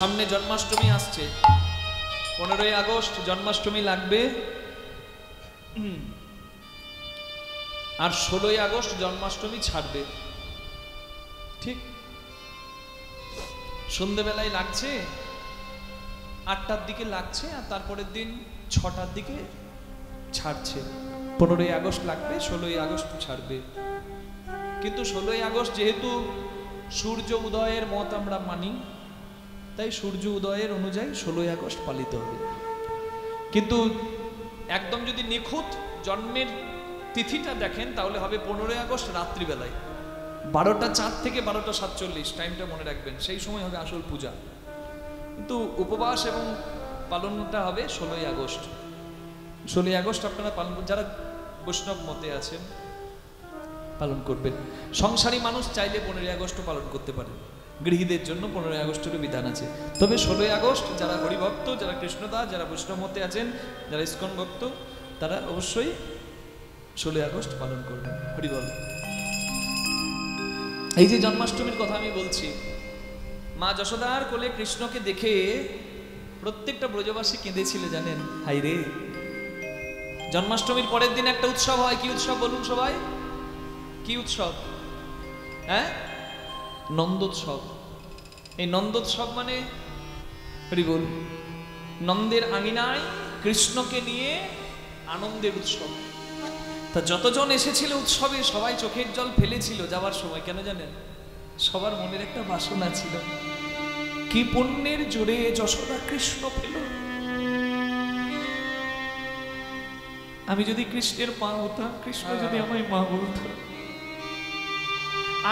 সামনে জন্মাষ্টমী আসছে, 15ই আগস্ট জন্মাষ্টমী লাগবে, আর 16ই আগস্ট জন্মাষ্টমী ছাড়বে। ঠিক সন্ধ্যেবেলায় লাগছে, 8টার দিকে লাগছে, আর তারপরের দিন 6টার দিকে ছাড়ছে। 15ই আগস্ট লাগবে, 16ই আগস্ট ছাড়বে। কিন্তু 16ই আগস্ট যেহেতু সূর্য উদয়ের মত আমরা মানি, তাই সূর্য উদয়ের অনুযায়ী 16ই আগস্ট পালিত হবে। কিন্তু একদম যদি নিখুঁত জন্মের তিথিটা দেখেন তাহলে হবে 15ই আগস্ট রাত্রিবেলায় 12টা 4 থেকে 12টা 47, টাইমটা মনে রাখবেন, সেই সময় হবে আসল পূজা। কিন্তু উপবাস এবং পালনটা হবে 16ই আগস্ট। 16ই আগস্ট আপনারা পালন, যারা বৈষ্ণব মতে আছেন পালন করবেন। সংসারী মানুষ চাইলে 15ই আগস্টও পালন করতে পারে, গৃহীদের জন্য 15ই আগস্টেরও বিধান আছে। তবে 16ই আগস্ট যারা হরিভক্ত, যারা কৃষ্ণদাস, যারা বৈষ্ণব মতে আছেন, যারা ইস্কন ভক্ত, তারা অবশ্যই 16ই আগস্ট পালন করবেন। হরিবল। এই যে জন্মাষ্টমীর কথা আমি বলছি, মা যশোদার কোলে কৃষ্ণকে দেখে প্রত্যেকটা ব্রজবাসী কেঁদেছিল, জানেন? হাই রে, জন্মাষ্টমীর পরের দিন একটা উৎসব হয়। কি উৎসব বলুন সবাই? কি উৎসব? হ্যাঁ, নন্দোৎসব। এই নন্দোৎসব মানে হরিবল, নন্দের আঙিনায় কৃষ্ণকে নিয়ে আনন্দের উৎসব। তা যতজন এসেছিল উৎসবে সবাই চোখের জল ফেলেছিল যাওয়ার সময়। কেন জানেন? সবার মনের একটা বাসনা ছিল, কি পুণ্যের জোরে যশোদা কৃষ্ণ পেল। আমি যদি কৃষ্ণের মা হতাম, কৃষ্ণ যদি আমায় মা বলতো।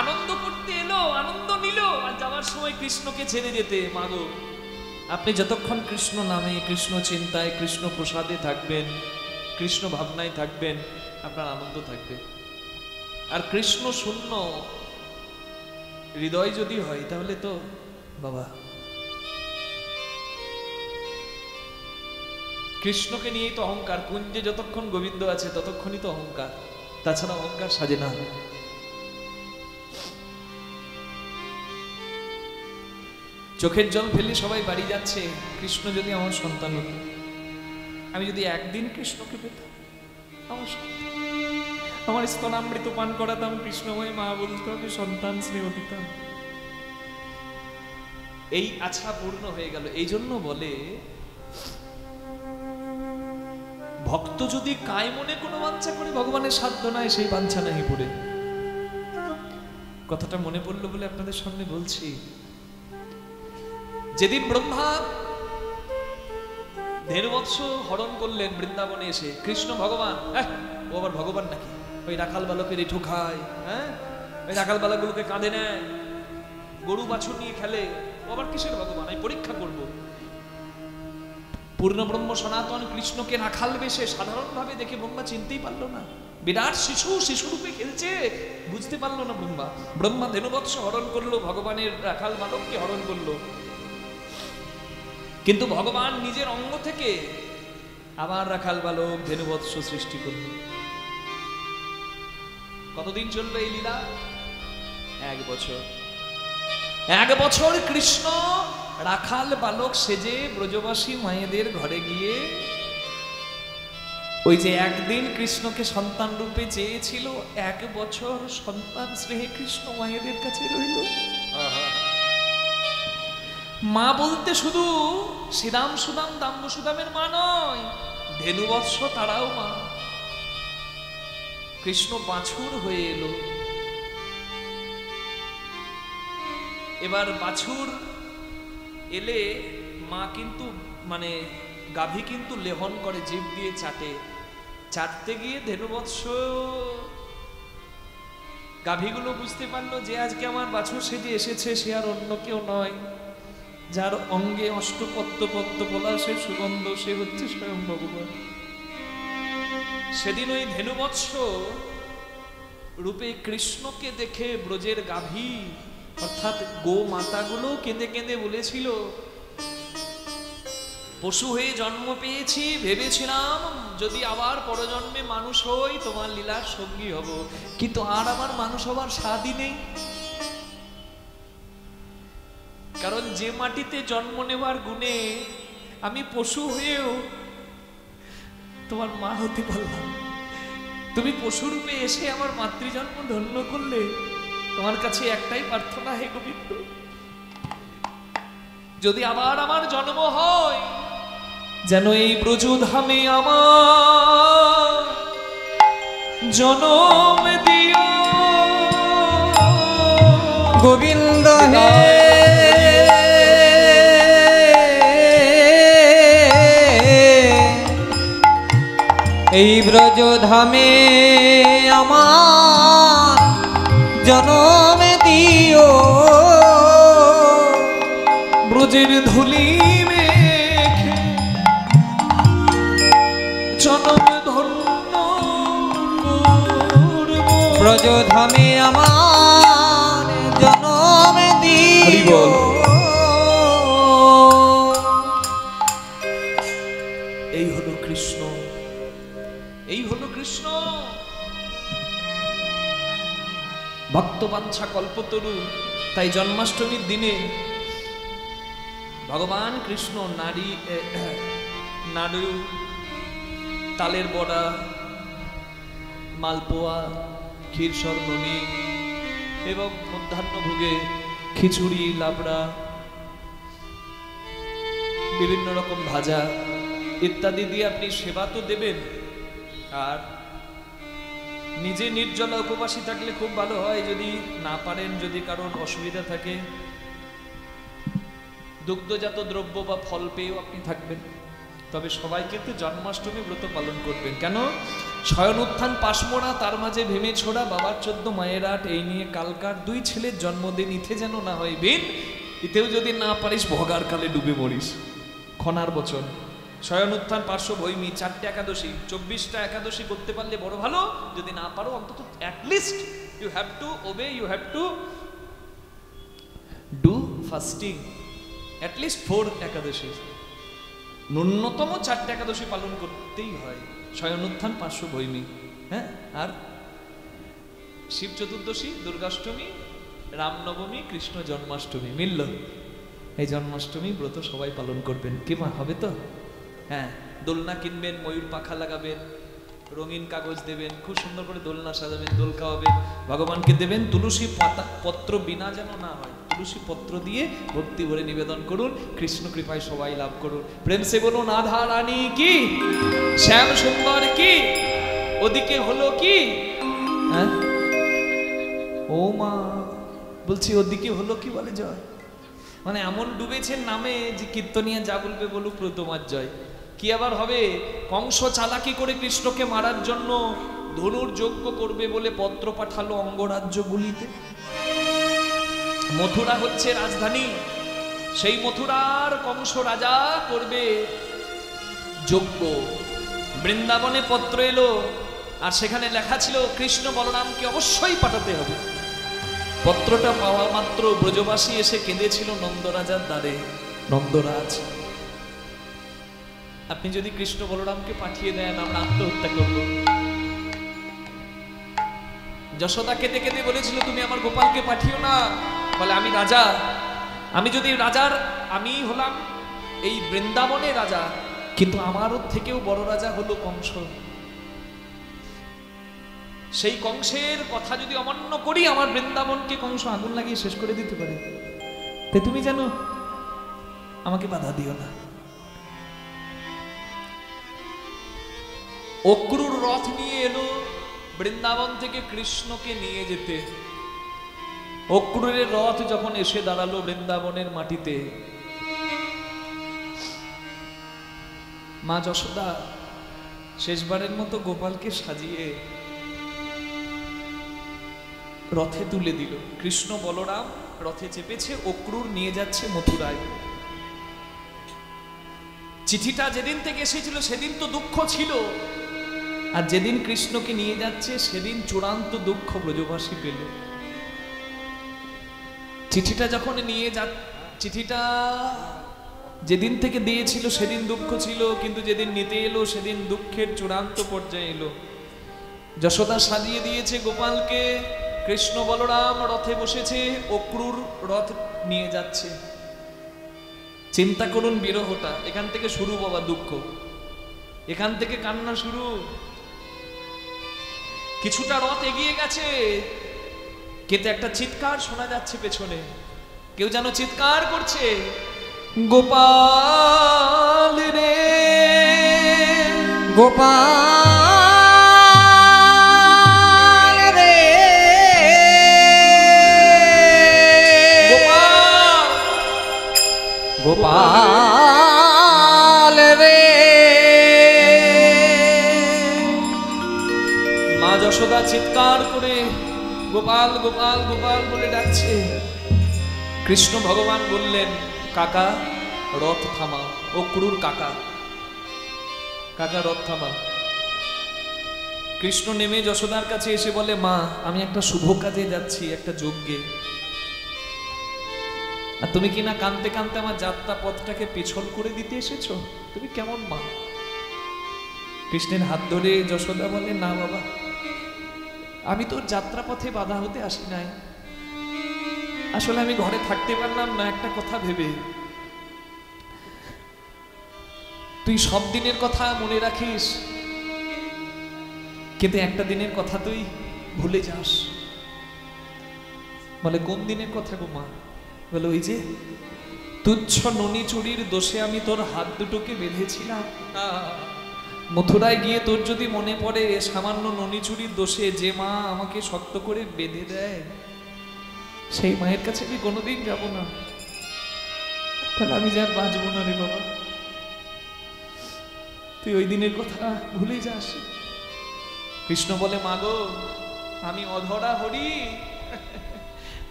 আনন্দ করতে এলো, আনন্দ নিল, আর যাওয়ার সময় কৃষ্ণকে ছেড়ে যেতে। মাগো, আপনি যতক্ষণ কৃষ্ণ নামে, কৃষ্ণ চিন্তায়, কৃষ্ণ প্রসাদে থাকবেন, কৃষ্ণ ভাবনায় থাকবেন, আপনার আনন্দ থাকবে। আর কৃষ্ণ শূন্য হৃদয় যদি হয় তাহলে তো বাবা, কৃষ্ণকে নিয়েই তো অহংকার। কুঞ্জে যতক্ষণ গোবিন্দ আছে ততক্ষণই তো অহংকার, তাছাড়া অহংকার সাজে না। চোখের জল ফেলে সবাই বাড়ি যাচ্ছে, কৃষ্ণ যদি আমার সন্তান হতো, আমি যদি একদিন কৃষ্ণকে পেতাম, আমার স্তনামৃত পান করাতাম, কৃষ্ণময় মা বলতো, আমি সন্তান স্নেহ দিতাম। এই আশা পূর্ণ হয়ে গেল। এই জন্য বলে, ভক্ত যদি কায় মনে কোনো বাঞ্ছা করে, ভগবানের সাধ্য নাই সেই বাঞ্ছা নাহি পড়ে। কথাটা মনে পড়লো বলে আপনাদের সামনে বলছি। যেদিন ব্রহ্মা ধেনুবৎস হরণ করলেন বৃন্দাবনে এসে, কৃষ্ণ ভগবান, ও আবার ভগবান নাকি? ওই রাখাল বালকের এঁঠো খায়, হ্যাঁ, ওই রাখাল বালকগুলোকে কাঁধে নেয়, গরু বাছুর নিয়ে খেলে, ও আবার কিসের ভগবান? আমি পরীক্ষা করব। পূর্ণ ব্রহ্ম সনাতন কৃষ্ণকে রাখাল বেশে সাধারণভাবে দেখে ব্রহ্মা চিনতেই পারলো না। বিরাট শিশু, শিশুরূপে খেলছে, বুঝতে পারলো না ব্রহ্মা। ব্রহ্মা ধেনুবৎস হরণ করলো, ভগবানের রাখাল বালককে হরণ করলো। কিন্তু ভগবান নিজের অঙ্গ থেকে আবার রাখাল বালক ধেনুবৎস সৃষ্টি করল। কতদিন চলবে এই লীলা? 1 বছর। 1 বছর কৃষ্ণ রাখাল বালক সেজে ব্রজবাসী মায়েদের ঘরে গিয়ে, ওই যে একদিন কৃষ্ণকে সন্তান রূপে চেয়েছিল, 1 বছর সন্তান স্নেহে কৃষ্ণ মায়েদের কাছে রইল। মা বলতে শুধু শ্রীরাম সুদাম দাম্ব সুদামের মা নয়, ধেনুবৎস তারাও মা। কৃষ্ণ বাছুর হয়ে এলো। এবার বাছুর এলে মা কিন্তু মানে গাভী কিন্তু লেহন করে, জিভ দিয়ে চাটে। চাটতে গিয়ে ধেনুবৎস গাভীগুলো বুঝতে পারলো যে আজকে আমার বাছুর সেজে এসেছে, সে আর অন্য কেউ নয়, যার অঙ্গে অষ্টপদ্ম পদ্ম পলাশের সুগন্ধ, সে হচ্ছে স্বয়ং ভগবান। সেদিন ওই ধেনুবৎস রূপে কৃষ্ণকে দেখে ব্রজের গাভী অর্থাৎ গো মাতাগুলো কেঁদে কেঁদে বলেছিল, পশু হয়ে জন্ম পেয়েছি, ভেবেছিলাম যদি আবার পরজন্মে মানুষ হই তোমার লীলার সঙ্গী হব, কিন্তু আর আমার মানুষ হবার স্বাদই নেই। কারণ যে মাটিতে জন্ম নেওয়ার গুণে আমি পশু হয়েও তোমার মা হতে পারলাম, তুমি পশুরূপে এসে আমার মাতৃজন্ম ধন্য করলে, তোমার কাছে একটাই প্রার্থনা, হে গোবিন্দ, যদি আবার আমার জন্ম হয় যেন এই ব্রজধামে আমার জন্ম দিও গোবিন্দ হে। এই ব্রজধামে আমার জনম দিও, ব্রজের ধুলি মেখে জনম ধন্য করব। ব্রজধামে আমার জনম দিও। এই হলো কৃষ্ণ, এই হলো কৃষ্ণ। ভক্তবাঞ্ছা কল্পতরু। তাই জন্মাষ্টমীর দিনে ভগবান কৃষ্ণ নাড়ু, তালের বড়া, মালপোয়া, ক্ষীর সরবনি এবং মধ্যাহ্ন ভোগে খিচুড়ি, লাবড়া, বিভিন্ন রকম ভাজা ইত্যাদি দিয়ে আপনি সেবা তো দেবেন। আর নিজে নির্জলা উপবাসী থাকলে খুব ভালো হয়, যদি না পারেন, যদি কারোর অসুবিধা থাকে, দুগ্ধজাত দ্রব্য বা ফল পেয়েও আপনি থাকবেন। তবে সবাই কিন্তু জন্মাষ্টমী ব্রত পালন করবেন। কেন? শয়ন উত্থান পাশমোড়া, তার মাঝে ভেমে ছোড়া, বাবার 14 মায়ের 8, এই নিয়ে কালকার 2 ছেলের জন্মদিন, ইথে যেন না হয় বিন, ইতেও যদি না পারিস ভোগার কালে ডুবে মরিস। খনার বচন। শয়ন উত্থান পার্শ্ব ভৈমী, 4টে একাদশী, 24টা একাদশী করতে পারলে বড় ভালো। যদি না পারো অন্তত at least you have to obey, you have to do fasting at least 4 Ekadashi, ন্যূনতম 4টে একাদশী পালন করতেই হয়। শয়ন উত্থান পার্শ্ব ভৈমী, হ্যাঁ, আর শিব চতুর্দশী, দুর্গাষ্টমী, রামনবমী, কৃষ্ণ জন্মাষ্টমী মিলল। এই জন্মাষ্টমী ব্রত সবাই পালন করবেন। কি মা হবে তো? হ্যাঁ, দোলনা কিনবেন, ময়ূর পাখা লাগাবেন, রঙিন কাগজ দেবেন, খুব সুন্দর করে দোলনা সাজাবেন, দোল খাওয়াবেন, ভগবানকে দেবেন। তুলসী পত্র বিনা যেন না হয়, তুলসী পত্র দিয়ে ভক্তি ভরে নিবেদন করুন। কৃষ্ণ কৃপায় সবাই লাভ করুন। প্রেম সে বলুন রাধা রানী কি, শ্যাম সুন্দর কি, ওদিকে হলো কি, হ্যাঁ ও মা বলছি ওদিকে হলো কি বলে জয়। মানে এমন ডুবেছেন নামে যে কীর্তনিয়া যা বলবে বলুক তোমার জয়। কি আবার হবে? কংস চালাকি করে কৃষ্ণকে মারার জন্য ধনুর যজ্ঞ করবে বলে পত্র পাঠালো অঙ্গরাজ্যগুলিতে। মথুরা হচ্ছে রাজধানী, সেই মথুরার কংস রাজা করবে যজ্ঞ। বৃন্দাবনে পত্র এলো, আর সেখানে লেখা ছিল কৃষ্ণ বলরামকে অবশ্যই পাঠাতে হবে। পত্রটা পাওয়া মাত্র ব্রজবাসী এসে কেঁদেছিল নন্দরাজার দ্বারে। নন্দরাজ, আপনি যদি কৃষ্ণ বলরামকে পাঠিয়ে দেন আমরা আত্মহত্যা করব। যশোদা কেঁদে কেঁদে বলেছিল তুমি আমার গোপালকে পাঠিও না। বলে আমি রাজা, আমি যদি রাজার, আমি হলাম এই বৃন্দাবনে রাজা, কিন্তু আমারও থেকেও বড় রাজা হলো কংস। সেই কংসের কথা যদি অমান্য করি, আমার বৃন্দাবনকে কংস আগুন লাগিয়ে শেষ করে দিতে পারে। তাই তুমি জানো, আমাকে বাধা দিও না। অক্রুর রথ নিয়ে এলো বৃন্দাবন থেকে কৃষ্ণকে নিয়ে যেতে। অক্রুরের রথ যখন এসে দাঁড়ালো বৃন্দাবনের মাটিতে, মা যশোদা শেষবারের মতো গোপালকে সাজিয়ে রথে তুলে দিল। কৃষ্ণ বলরাম রথে চেপেছে, অক্রুর নিয়ে যাচ্ছে মথুরায়। চিঠিটা যেদিন থেকে এসেছিল সেদিন তো দুঃখ ছিল, আর যেদিন কৃষ্ণকে নিয়ে যাচ্ছে সেদিন চূড়ান্ত দুঃখ ব্রজবাসী পেল। চিঠিটা যখন নিয়ে চিঠিটা যেদিন থেকে দিয়েছিল সেদিন দুঃখ ছিল, কিন্তু যেদিন নিতে এলো সেদিন দুঃখের চূড়ান্ত পর্যায়ে এলো। যশোদা সাজিয়ে দিয়েছে গোপালকে, কৃষ্ণ বলরাম রথে বসেছে, অক্রুর রথ নিয়ে যাচ্ছে। চিন্তা করুন বিরহটা, এখান থেকে শুরু বাবা দুঃখ, এখান থেকে কান্না শুরু। কিছুটা রথ এগিয়ে গেছে, কিন্তু একটা চিৎকার শোনা যাচ্ছে পেছনে, কেউ যেন চিৎকার করছে, গোপাল রে গোপাল রে গোপাল রে। মা যশোদা চিৎকার করে গোপাল গোপাল গোপাল বলে ডাকছে। কৃষ্ণ ভগবান বললেন, কাকা রথ থামা। ও ক্রুর কাকা, কাকা রথ থামা। কৃষ্ণ নেমে যশোদার কাছে এসে বলে, মা আমি একটা শুভ কাজে যাচ্ছি, একটা যজ্ঞে, আর তুমি কিনা কানতে কানতে আমার যাত্রা পথটাকে পিছল করে দিতে এসেছো, তুমি কেমন মা? কৃষ্ণের হাত ধরে যশোদা বলে, না বাবা, আমি তোর যাত্রা পথে বাধা হতে আসি নাই, আসলে আমি ঘরে থাকতে পারলাম না একটা কথা ভেবে। তুই সব দিনের কথা মনে রাখিস, কিন্তু একটা দিনের কথা তুই ভুলে যাস। বলে, কোন দিনের কথা গো মা? বলে, ওই যে তুচ্ছ ননি চুরির দোষে আমি তোর হাত দুটোকে বেঁধেছিলাম, মথুরায় গিয়ে তোর যদি মনে পড়ে সামান্য ননি চুরির দোষে যে মা আমাকে শক্ত করে বেঁধে দেয়, সেই মায়ের কাছে আমি কোনোদিন যাব না, তাহলে আমি যে আর বাঁচবো না রে বাবা। তুই ওই দিনের কথা ভুলে যাস। কৃষ্ণ বলে, মাগো আমি অধরা হরি,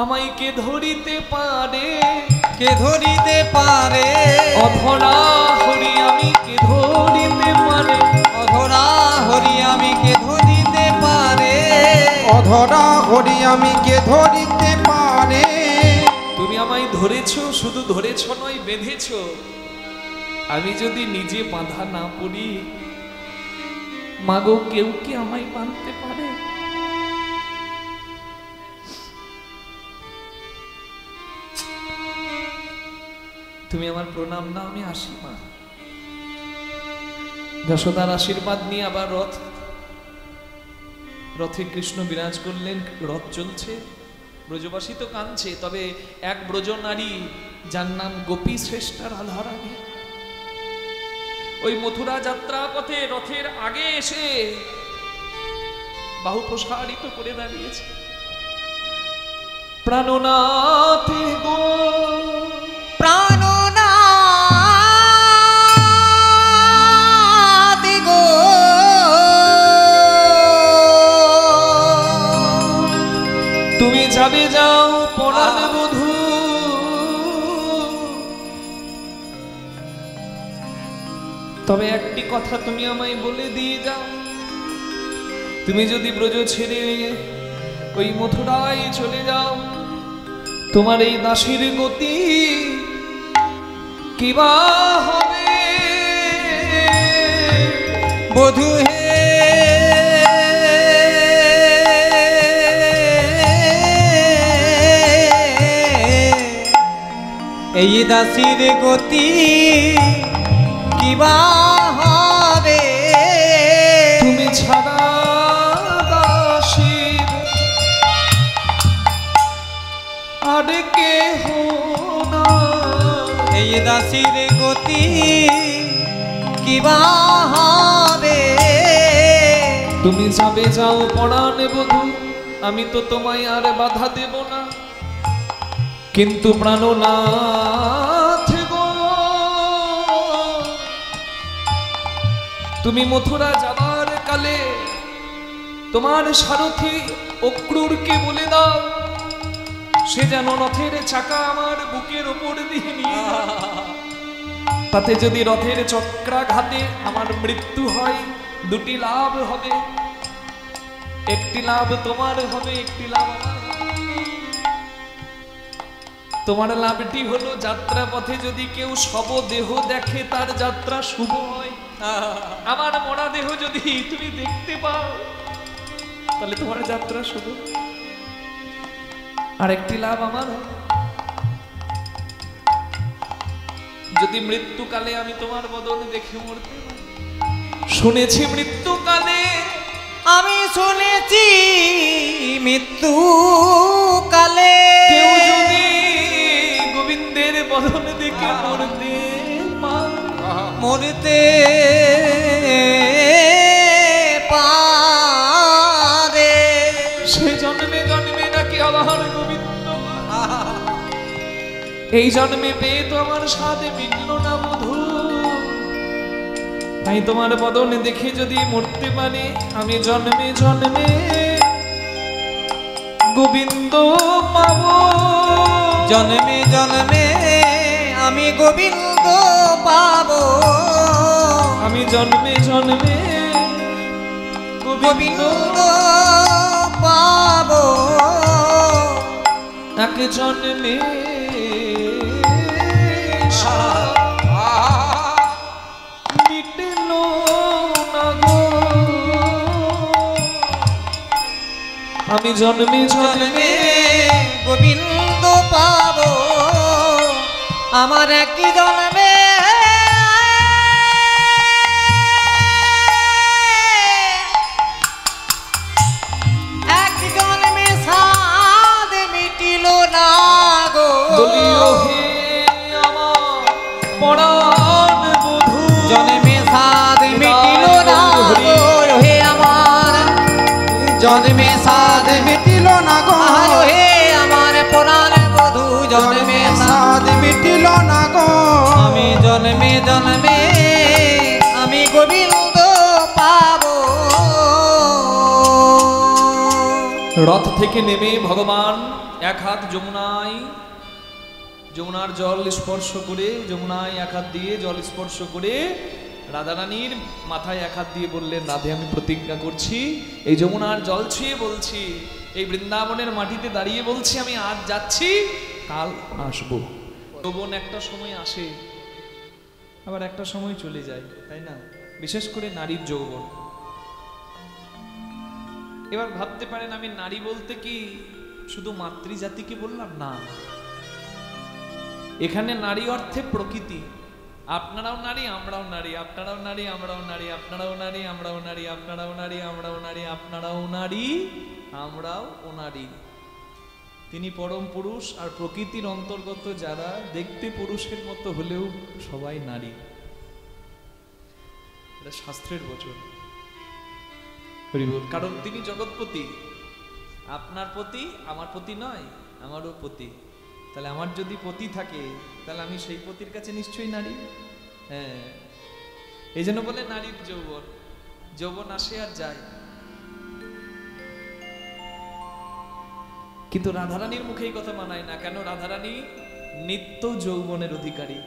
আমায় কে ধরিতে পারে, কে ধরিতে পারে, অধরা হরি আমি কে ধরিতে পারে, অধরা হরি আমি কে ধরিতে পারে, অধরা হরি আমি কে ধরিতে পারে। তুমি আমায় ধরেছো, শুধু ধরেছো নয় বেঁধেছো, আমি যদি নিজে বাঁধা না পড়ি, মাগো কেউ কি আমায় বাঁধতে পারে? তুমি আমার প্রণাম না, আমি আসি মা। যশোদার আশীর্বাদ নিয়ে আবার রথে কৃষ্ণ বিরাজ করলেন, রথ চলছে, ব্রজবাসী তো কাঁদছে, তবে এক ব্রজ নারী যার নাম গোপী শ্রেষ্ঠা রাধারানী, ওই মথুরা যাত্রা পথে রথের আগে এসে বাহু প্রসারিত করে দাঁড়িয়েছে। প্রাণনাথ গো প্রাণনাথ গো তুমি যাবে যাও পরাণ বধূ, তবে একটি কথা তুমি আমায় বলে দিয়ে যাও, তুমি যদি ব্রজ ছেড়ে ওই মথুরায় চলে যাও, তোমার এই দাসীর গতি কিবা হবে? বধূ হে এই দাসীর গতি কিবা হবে? তুমি ছাড়া দাসীর আর কেহ না, এই দাসীর গতি কিবা হবে? তুমি যাবে যাও পরাণ বধূ, আমি তো তোমায় আর বাধা দেব না, কিন্তু প্রাণনাথ গো তুমি মথুরা যাবার কালে তোমার সারথি অক্রূরকে বলে দাও, সে যেন রথের চাকা আমার বুকের ওপর দিয়ে নিয়ে যায়। তাতে যদি রথের চক্রাঘাতে আমার মৃত্যু হয়, দুটি লাভ হবে, একটি লাভ তোমার হবে, একটি লাভ আমার হবে। তোমার লাভটি হলো যাত্রা পথে যদি কেউ শবদেহ দেখে তার যাত্রা শুভ হয়, আমার মরা দেহ যদি তুমি দেখতে পাও তাহলে তোমার যাত্রা শুভ। আর একটি লাভ আমার, যদি মৃত্যুকালে আমি তোমার বদন দেখে মরতে পারি। শুনেছি মৃত্যুকালে, আমি শুনেছি মৃত্যু কালে কেউ যদি গোবিন্দের বদন দেখে মরতে পারে, মরতে পারে, সে জন্মে জন্মে নাকি আমার গোবিন্দ এই জন্মে পেয়ে তো আমার সাথে মিলল না বধূ। তাই তোমার বদনে দেখে যদি মরতে পারি, আমি জন্মে জন্মে গোবিন্দ পাবো। জন্মে জন্মে আমি গোবিন্দ পাবো, আমি জন্মে জন্মে গোবিন্দ গোবিন্দ পাবো। এক জন্মে মিটল না গো, আমি জন্মে জন্মে জন্মে গোবিন্দ পাবো, আমার একই জন্মে এক জন্মে সাদ মিটিল না গো। বলিও হে আমার পরাণ বধূ, জন্মে সাদ মিটিল না গো, হে আমার জন্মে সাদ মিটিল না গো, আলো হে আমার প্রাণ বধূ, জন্মে সাদ সাদ মিটিল না গো। আমি জন্মে জন্মে আমি গোবিন্দ পাবো। রথ থেকে নেমে ভগবান এক হাত যমুনায়, যমুনার জল স্পর্শ করে, যমুনায় এক হাত দিয়ে জল স্পর্শ করে রাধারানীর মাথায় এক হাত দিয়ে বললেন, রাধে আমি প্রতিজ্ঞা করছি, এই যমুনার জল ছুঁয়ে বলছি, এই বৃন্দাবনের মাটিতে দাঁড়িয়ে বলছি, আমি আজ যাচ্ছি, কাল আসবো। যৌবন একটা সময় আসে, আবার একটা সময় চলে যায়, তাই না? বিশেষ করে নারীর যৌবন। এবার ভাবতে পারেন আমি নারী বলতে কি শুধু মাতৃজাতিকে বললাম? না, এখানে নারী অর্থে প্রকৃতি। আপনারাও নারী, আমরাও নারী, আপনারাও নারী, আমরাও নারী, আপনারাও নারী, আমরাও নারী, আপনারাও নারী, আমরাও নারী, আপনারাও নারী, আমরাও ও নারী। তিনি পরম পুরুষ, আর প্রকৃতির অন্তর্গত যারা দেখতে পুরুষের মতো হলেও সবাই নারী। এটা শাস্ত্রের বচন। কারণ তিনি জগৎপতি, আপনার পতি আমার পতি নয়, আমারও পতি। তাহলে আমার যদি পতি থাকে, তাহলে আমি সেই পতির কাছে নিশ্চয়ই নারী। হ্যাঁ, এই জন্য বলে নারীর যৌবন। যৌবন আসে আর যায়, কিন্তু রাধারানীর মুখে এই কথা মানায় না। কেন? রাধারানী নিত্য যৌবনের অধিকারী।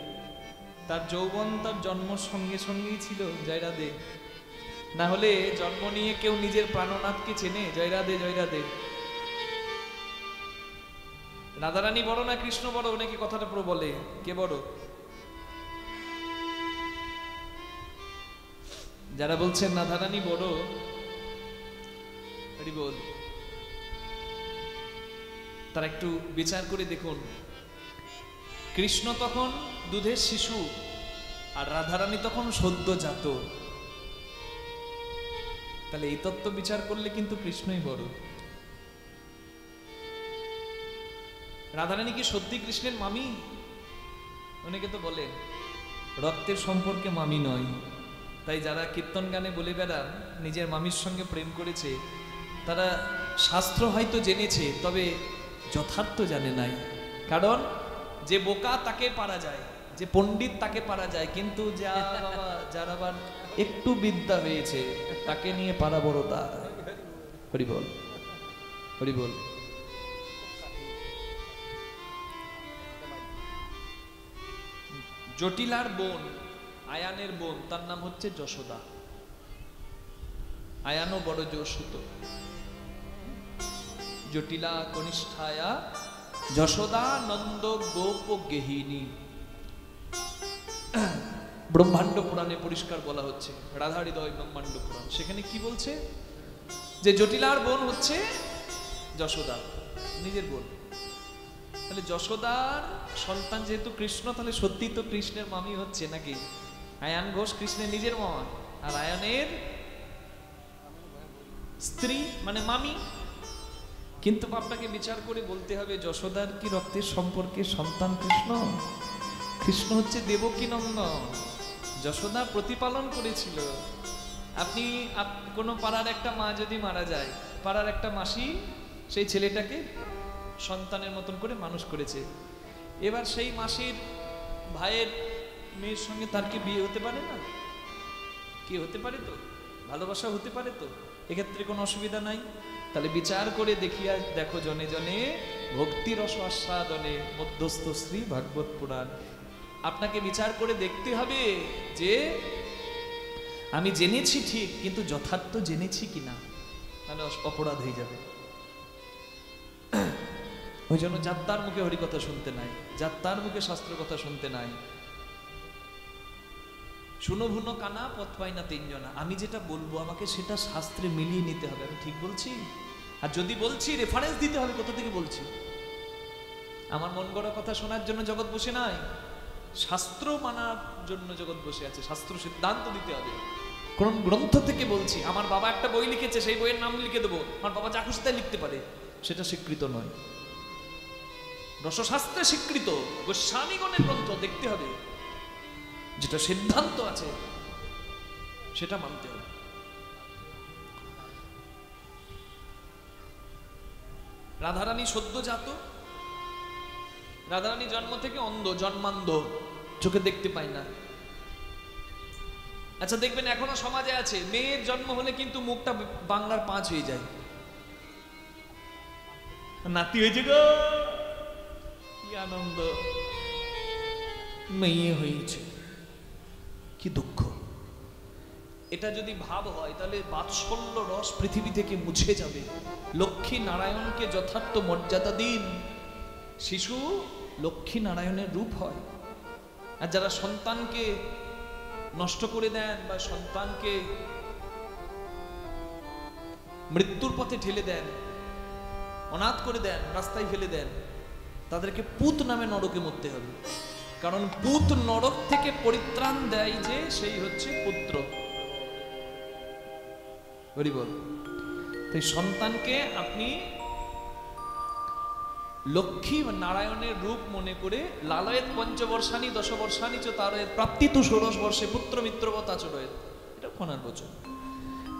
তার যৌবন তার জন্ম সঙ্গে সঙ্গেই ছিল। জয় রাধে। না হলে জন্ম নিয়ে কেউ নিজের প্রাণনাথকে চেনে? জয় রাধে, জয় রাধে। রাধারানী বড় না কৃষ্ণ বড়? নাকি কথাটা পুরো বলে কে বড়? যারা বলছেন রাধারানী বড়, বল, তারা একটু বিচার করে দেখুন। কৃষ্ণ তখন দুধের শিশু, আর রাধারানী তখন সদ্যজাত। তাহলে এই তত্ত্ব বিচার করলে কিন্তু কৃষ্ণই বড়। রাধারানী কি সত্যি কৃষ্ণের মামি? অনেকে তো বলে রক্তের সম্পর্কে মামি নয়। তাই যারা কীর্তন গানে বলে বেড়ান নিজের মামির সঙ্গে প্রেম করেছে, তারা শাস্ত্র হয়তো জেনেছে, তবে যথার্থ জানে নাই। কারণ যে বোকা তাকে পারা যায়, যে পণ্ডিত তাকে পারা যায়, কিন্তু যার আবার একটু বিদ্যা হয়েছে তাকে নিয়ে পারা বড় দায়। হরি বল, হরি বল। জটিলার বোন, আয়ানের বোন, তার নাম হচ্ছে যশোদা। আয়ানও বড় যশোদ। জটিলা কনিষ্ঠায়া যশোদা নন্দ গোপ গেহিনী। ব্রহ্মাণ্ড পুরাণে পরিষ্কার বলা হচ্ছে, রাধা হৃদয় ব্রহ্মাণ্ড পুরাণ। সেখানে কি বলছে? যে জটিলার বোন হচ্ছে যশোদা, নিজের বোন। তাহলে যশোদার সন্তান যেহেতু কৃষ্ণ, তাহলে সত্যি তো কৃষ্ণের মামি হচ্ছে নাকি? আয়ান ঘোষ কৃষ্ণের নিজের মামা, আর আয়ানের স্ত্রী মানে মামি। কিন্তু আপনাকে বিচার করে বলতে হবে, যশোদার কি রক্তের সম্পর্কে সন্তান কৃষ্ণ? কৃষ্ণ হচ্ছে দেবকী নন্দন, যশোদা প্রতিপালন করেছিল। আপনি কোনো পাড়ার একটা মা যদি মারা যায়, পাড়ার একটা মাসি সেই ছেলেটাকে সন্তানের মতন করে মানুষ করেছে। এবার সেই মাসির ভাইয়ের মেয়ের সঙ্গে তার কি বিয়ে হতে পারে না? কি হতে পারে তো, ভালোবাসা হতে পারে তো, এক্ষেত্রে কোনো অসুবিধা নাই। তাহলে বিচার করে দেখিয়া দেখো জনে জনে ভক্তি রস আস্বাদনে মধ্যস্থ শ্রী ভাগবত পুরাণ। আপনাকে বিচার করে দেখতে হবে যে আমি জেনেছি ঠিক, কিন্তু যথার্থ জেনেছি কিনা, তাহলে অপরাধ হয়ে যাবে। ওই জন্য যাত্রার মুখে হরি কথা শুনতে নাই, যাত্রার মুখে শাস্ত্র কথা শুনতে নাই। শুনো ভুনো কানা পথ পাই না তিনজনা। আমি যেটা বলবো আমাকে সেটা শাস্ত্রে মিলিয়ে নিতে হবে, আমি ঠিক বলছি। আর যদি বলছি রেফারেন্স দিতে হবে কোথা থেকে বলছি। আমার মন গড়া কথা শোনার জন্য জগৎ বসে নাই, শাস্ত্র মানার জন্য জগৎ বসে আছে। শাস্ত্র সিদ্ধান্ত দিতে হবে, কোন গ্রন্থ থেকে বলছি। আমার বাবা একটা বই লিখেছে, সেই বইয়ের নাম লিখে দেবো, আমার বাবা যা খুশি তাই লিখতে পারে, সেটা স্বীকৃত নয়। রসশাস্ত্রে স্বীকৃত গোস্বামীগণের গ্রন্থ দেখতে হবে, যেটা সিদ্ধান্ত আছে সেটা মানতে হবে। রাধারানী সদ্যজাত, রাধারানী জন্ম থেকে অন্ধ, জন্মান্ধ, চোখে দেখতে পায় না। আচ্ছা দেখবেন এখনো সমাজে আছে, মেয়ের জন্ম হলে কিন্তু মুখটা বাংলার 5 হয়ে যায়। নাতি হয়েছে গো, কি আনন্দ, মেয়ে হয়েছে, কি দুঃখ। এটা যদি ভাব হয় তাহলে বাৎসল্য রস পৃথিবী থেকে মুছে যাবে। লক্ষ্মী নারায়ণকে যথার্থ মর্যাদা দিন। শিশু লক্ষ্মী নারায়ণের রূপ হয়। আর যারা সন্তানকে নষ্ট করে দেন বা সন্তানকে মৃত্যুর পথে ঠেলে দেন, অনাথ করে দেন, রাস্তায় ফেলে দেন, তাদেরকে পুত নামে নরকে মরতে হবে। কারণ পুত নরক থেকে পরিত্রাণ দেয় যে, সেই হচ্ছে পুত্র। হরি বল। তাই সন্তানকে আপনি লক্ষ্মী নারায়ণের রূপ মনে করে লালয়েত পঞ্চবর্ষানি দশবর্ষানি চ তারয়েত প্রাপ্তি তু ষোড়শ বর্ষে পুত্র মিত্রবৎ আচরয়েত। এটা কোনার বচন।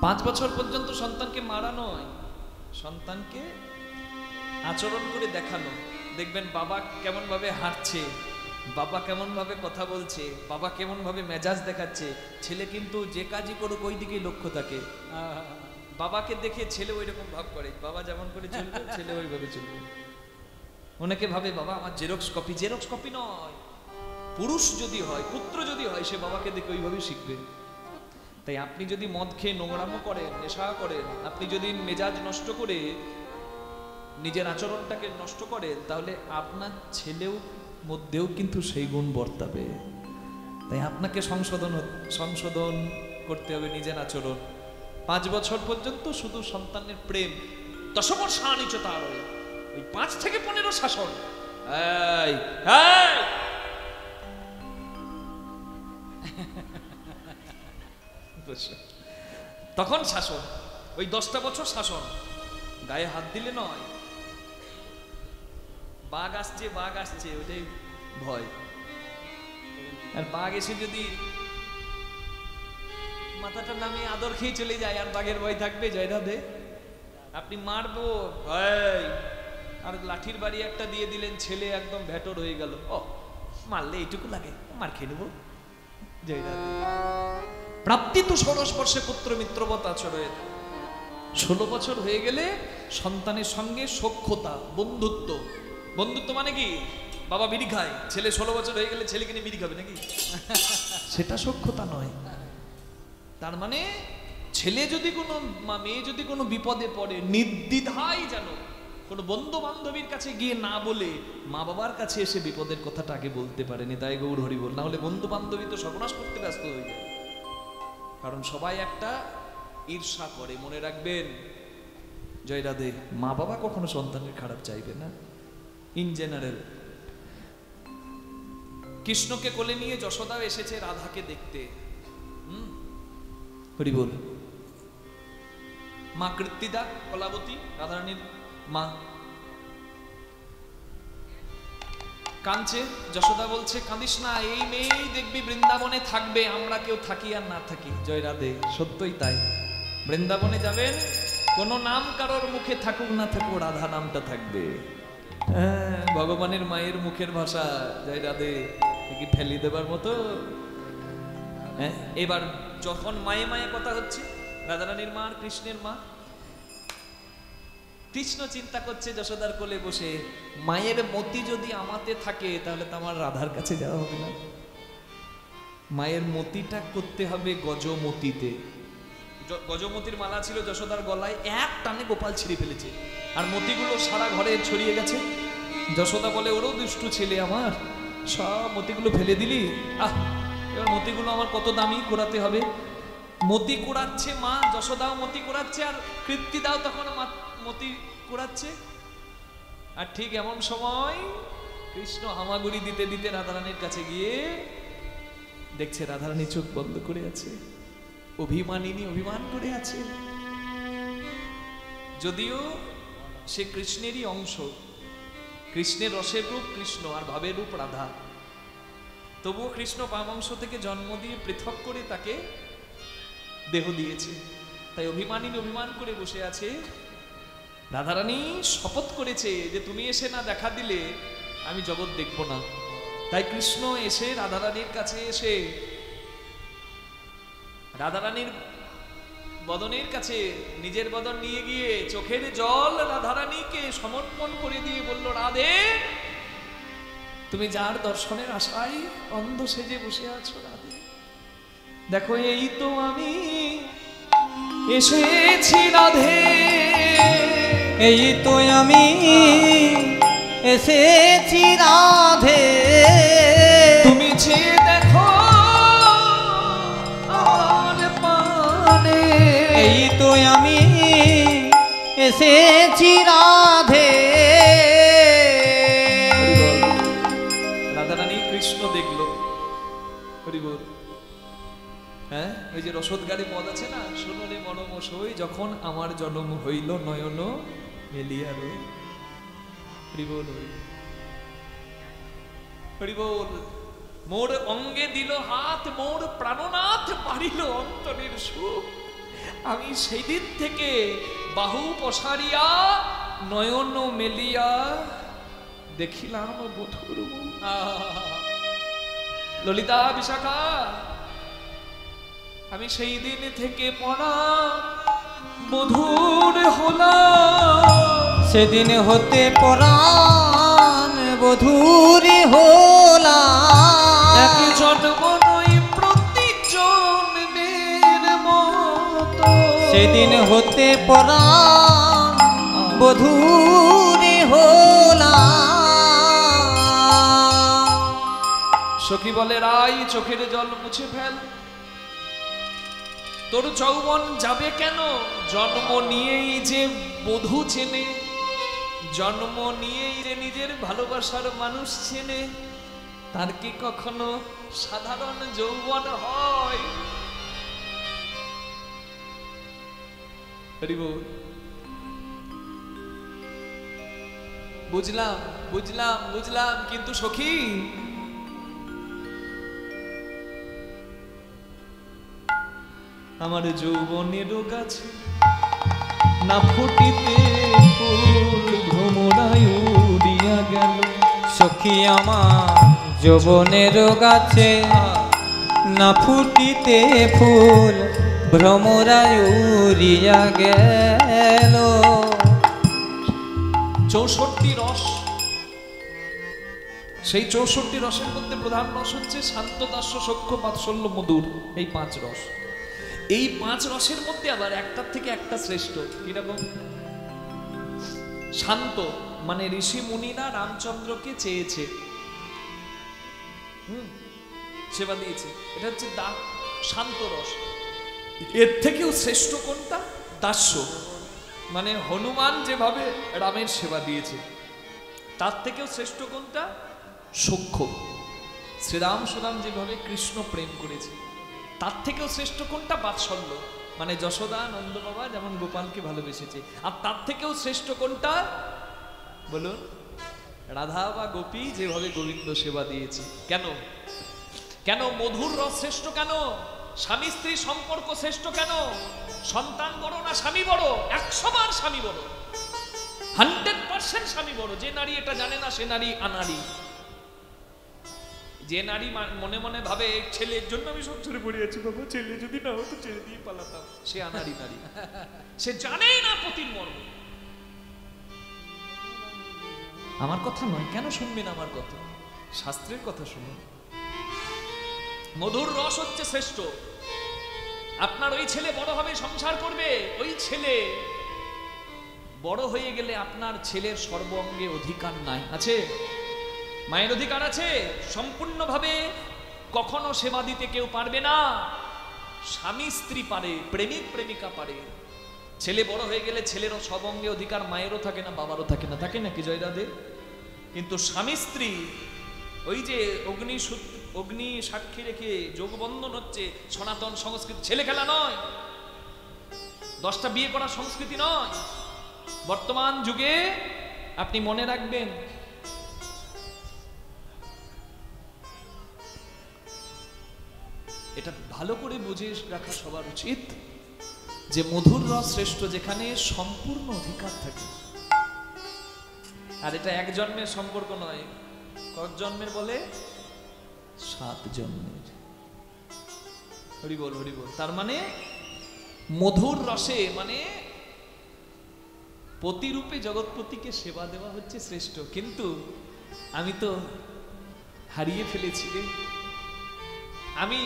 5 বছর পর্যন্ত সন্তানকে মারা নয়, সন্তানকে আচরণ করে দেখানো। দেখবেন বাবা কেমন ভাবে হাঁটছে, বাবা কেমন ভাবে কথা বলছে, বাবা কেমন ভাবে মেজাজ দেখাচ্ছে। ছেলে কিন্তু যে কাজই করুক ওই দিকেই লক্ষ্য থাকে। বাবাকে দেখে ছেলে ওই রকম ভাব করে, বাবা যেমন করে চলবে ছেলে ওইভাবে চলবে। অনেকে ভাবে বাবা আমার জেরক্স কপি, জেরক্স কপি নয়। পুরুষ যদি হয়, পুত্র যদি হয়, সে বাবাকে দেখে ওইভাবেই শিখবে। তাই আপনি যদি মদ খেয়ে নোংরামো করেন, নেশা করেন, আপনি যদি মেজাজ নষ্ট করে নিজের আচরণটাকে নষ্ট করেন, তাহলে আপনার ছেলেও মধ্যেও কিন্তু সেই গুণ বর্তাবে। তাই আপনাকে সংশোধন করতে হবে নিজের আচরণ। 5 বছর পর্যন্ত শুধু সন্তানের প্রেম, 10 বর্ষানি চ তারয়েত, ওই 5 থেকে 15 শাসন। এই তখন শাসন, ওই 10টা বছর শাসন, গায়ে হাত দিলে নয়। বাঘ আসছে, বাঘ আসছে, ওইটাই ভয়। আর বাঘ এসে যদি মাথাটা নামিয়ে আদর খেয়ে চলে যায়, আর বাঘের ভয় থাকবে? জয় রাধে। আপনি মারবো ভয়, আর লাঠির বাড়ি একটা দিয়ে দিলেন, ছেলে একদম ভেটর হয়ে গেল। ও মারলে এইটুকু লাগে, মার খেয়ে নেবো। জয় রাধে। প্রাপ্তি তো ষোড়শ বর্ষে পুত্র মিত্রবৎ আচরয়েত। 16 বছর হয়ে গেলে সন্তানের সঙ্গে সখ্যতা, বন্ধুত্ব। বন্ধুত্ব মানে কি? বাবা বিড়ি খায়, ছেলে 16 বছর হয়ে গেলে ছেলেকে নিয়ে বিড়ি খাবে নাকি? সেটা সখ্যতা নয়। তার মানে ছেলে যদি কোনো মেয়ে যদি কোনো বিপদে পড়ে, নির্দ্বিধায় যেন কোনো বন্ধু বান্ধবীর কাছে গিয়ে না বলে মা বাবার কাছে এসে বিপদের কথাটা আগে বলতে পারেনি। তাই গৌর হরি বল। না হলে বন্ধু বান্ধবী তো সর্বনাশ করতে ব্যস্ত হয়ে যায়। কারণ সবাই একটা ঈর্ষা করে। মনে রাখবেন জয় রাধে, মা বাবা কখনো সন্তানের খারাপ চাইবে না। In general. কৃষ্ণকে কোলে নিয়ে যশোদাও এসেছে রাধাকে দেখতে। হরি বল। মা কৃত্তিদা কলাবতী রাধারানীর মা কাঁদছে। যশোদা বলছে কাঁদিস না, এই মেয়েই দেখবি বৃন্দাবনে থাকবে, আমরা কেউ থাকি আর না থাকি। জয় রাধে। সত্যই তাই, বৃন্দাবনে যাবেন, কোন নাম কারোর মুখে থাকুক না থাকুক, রাধা নামটা থাকবে। হ্যাঁ, ভগবানের মায়ের মুখের ভাষা। জয় রাধে। কি ফেলি দেবার মতো। হ্যাঁ, এবার যখন মায়ে মায়ে কথা হচ্ছে, রাধারানীর মা আর কৃষ্ণের মা, কৃষ্ণ চিন্তা করছে যশোদার কোলে বসে, মায়ের মতি যদি আমাতে থাকে তাহলে তো আমার রাধার কাছে যাওয়া হবে না। মায়ের মতিটা করতে হবে গজমতিতে। গজমতির মালা ছিল যশোদার গলায়, এক টানে গোপাল ছিঁড়ে ফেলেছে, আর মতিগুলো সারা ঘরে ছড়িয়ে গেছে। যশোদা বলে, ওরও দুষ্টু ছেলে আমার, সব মতিগুলো ফেলে দিলি। এবার মতিগুলো আমার কত দামি, কোরাতে হবে। মতি কোড়াচ্ছে মা, যশোদাও মতি কোড়াচ্ছে, আর কৃত্তিদাও তখন মতি কোড়াচ্ছে। আর ঠিক এমন সময় কৃষ্ণ হামাগুড়ি দিতে দিতে রাধারানীর কাছে গিয়ে দেখছে রাধারানী চোখ বন্ধ করে আছে, অভিমানিনী অভিমান করে আছে। যদিও সে কৃষ্ণেরই অংশ, কৃষ্ণের রসের রূপ কৃষ্ণ আর ভাবের রূপ রাধা, তবুও কৃষ্ণ বামাংশ থেকে জন্ম দিয়ে পৃথক করে তাকে দেহ দিয়েছে। তাই অভিমানিনী অভিমান করে বসে আছে। রাধারানী শপথ করেছে যে তুমি এসে না দেখা দিলে আমি জগৎ দেখব না। তাই কৃষ্ণ এসে রাধারানীর কাছে এসে রাধারানীর বদনের কাছে নিজের বদন নিয়ে গিয়ে চোখের জল রাধারানীকে সমর্পণ করে দিয়ে বলল, রাধে তুমি যার দর্শনের আশায় অন্ধ সেজে বসে আছো, রাধে দেখো এই তো আমি এসেছি, রাধে এই তো আমি এসেছি, রাধে তুমি চেয়ে দেখো আর পানে। এই তো আমি এসেছি, রাধে। রাধারানী কৃষ্ণ দেখলো। হরি বল। হ্যাঁ, ওই যে রসদগারে পদ আছে না, শোনো রে মনমসই যখন আমার জন্ম হইল নয়ন মেলিয়া রে। হরি বল, হরি বল। মোর অঙ্গে দিল হাত, মোর প্রাণনাথ বাড়িল অন্তরের সুখ। আমি সেই দিন থেকে বাহু পসারিয়া নয়ন মেলিয়া দেখিলাম বধুর মুখ। ললিতা বিশাখা, আমি সেই দিন থেকে পড়া বধুর হলাম। সেদিন হতে পরাণ বধূরি হলাম। এক জন্ম নই প্রতি জন্মের মতো। সেদিন হতে পরাণ বধূরি হলাম। সখী বলে, রাই চোখের জল মুছে ফেল, তোর যৌবন যাবে কেন? জন্ম নিয়েই যে বধূ চেনে, জন্ম নিয়েই যে নিজের ভালোবাসার মানুষ চেনে, তার কি কখনো সাধারণ যৌবন হয়? বুঝলাম বুঝলাম বুঝলাম, কিন্তু সখী আমার যৌবনের কাছে না ফুটিতে ফুল ভ্রমরায় উড়িয়া গেল। সখী আমার যৌবনের গাছে না ফুটিতে ফুল ভ্রমরায় উড়িয়া গেল। 64 রস, সেই 64 রসের মধ্যে প্রধান রস হচ্ছে শান্ত, দাস্য, সখ্য, বাৎসল্য, মধুর। এই 5 রস। এই 5 রসের মধ্যে আবার একটার থেকে একটা শ্রেষ্ঠ। কিরকম? শান্ত মানে ঋষি মুনিরা রামচন্দ্রকে চেয়েছে, সেবা দিয়েছে, এটা হচ্ছে শান্ত রস। এর থেকেও শ্রেষ্ঠ কোনটা? দাস্য মানে হনুমান যেভাবে রামের সেবা দিয়েছে। তার থেকেও শ্রেষ্ঠ কোনটা? সখ্য। শ্রীরাম সুরাম যেভাবে কৃষ্ণ প্রেম করেছে, তার থেকেও শ্রেষ্ঠ কোনটা? বাৎসল্য। মানে যশোদা নন্দ বাবা যেমন গোপালকে ভালোবেসেছে, আর তার থেকেও শ্রেষ্ঠ কোনটা বলুন? রাধা বা গোপী যেভাবে গোবিন্দ সেবা দিয়েছে। কেন? কেন মধুর রস শ্রেষ্ঠ? কেন স্বামী স্ত্রী সম্পর্ক শ্রেষ্ঠ? কেন সন্তান বড় না স্বামী বড়? 100 বার স্বামী বড়, 100% স্বামী বড়। যে নারী এটা জানে না সে নারী আনাড়ি। যে নারী মনে মনে ভাবে ছেলের জন্য আমি সব ছেড়ে পড়ে আছি, বাবা ছেলে যদি না হতো ছেড়ে দিয়ে পালাতাম, সে আনাড়ি নারী। সে জানেই না পতির মর্ম। আমার কথা নয়, কেন শুনবেন আমার কথা? শাস্ত্রের কথা শুনুন। মধুর রস হচ্ছে শ্রেষ্ঠ। আপনার ওই ছেলে বড় হবে, সংসার করবে, ওই ছেলে বড় হয়ে গেলে আপনার ছেলের সর্বাঙ্গে অধিকার নাই? আছে? মায়ের অধিকার আছে? সম্পূর্ণভাবে কখনো সেবা দিতে কেউ পারবে না। স্বামী স্ত্রী পারে, প্রেমিক প্রেমিকা পারে। ছেলে বড় হয়ে গেলে ছেলেরও সর্বাঙ্গে অধিকার মায়েরও থাকে না, বাবারও থাকে না। থাকে নাকি জয়রাধে? কিন্তু স্বামী স্ত্রী ওই যে অগ্নি সাক্ষী রেখে যোগবন্ধন হচ্ছে সনাতন সংস্কৃতি। ছেলে খেলা নয়, 10টা বিয়ে করার সংস্কৃতি নয়। বর্তমান যুগে আপনি মনে রাখবেন, এটা ভালো করে বুঝে রাখা সবার উচিত যে মধুর রস শ্রেষ্ঠ যেখানে সম্পূর্ণ অধিকার থাকে। আর এটা এক জন্মের সম্পর্ক নয়। কত জন্মের বলে? 7 জন্মের। হরি বল, হরি বল। তার মানে মধুর রসে মানে পতিরূপে জগৎপতিকে সেবা দেওয়া হচ্ছে শ্রেষ্ঠ। কিন্তু আমি তো হারিয়ে ফেলেছি রে। আমি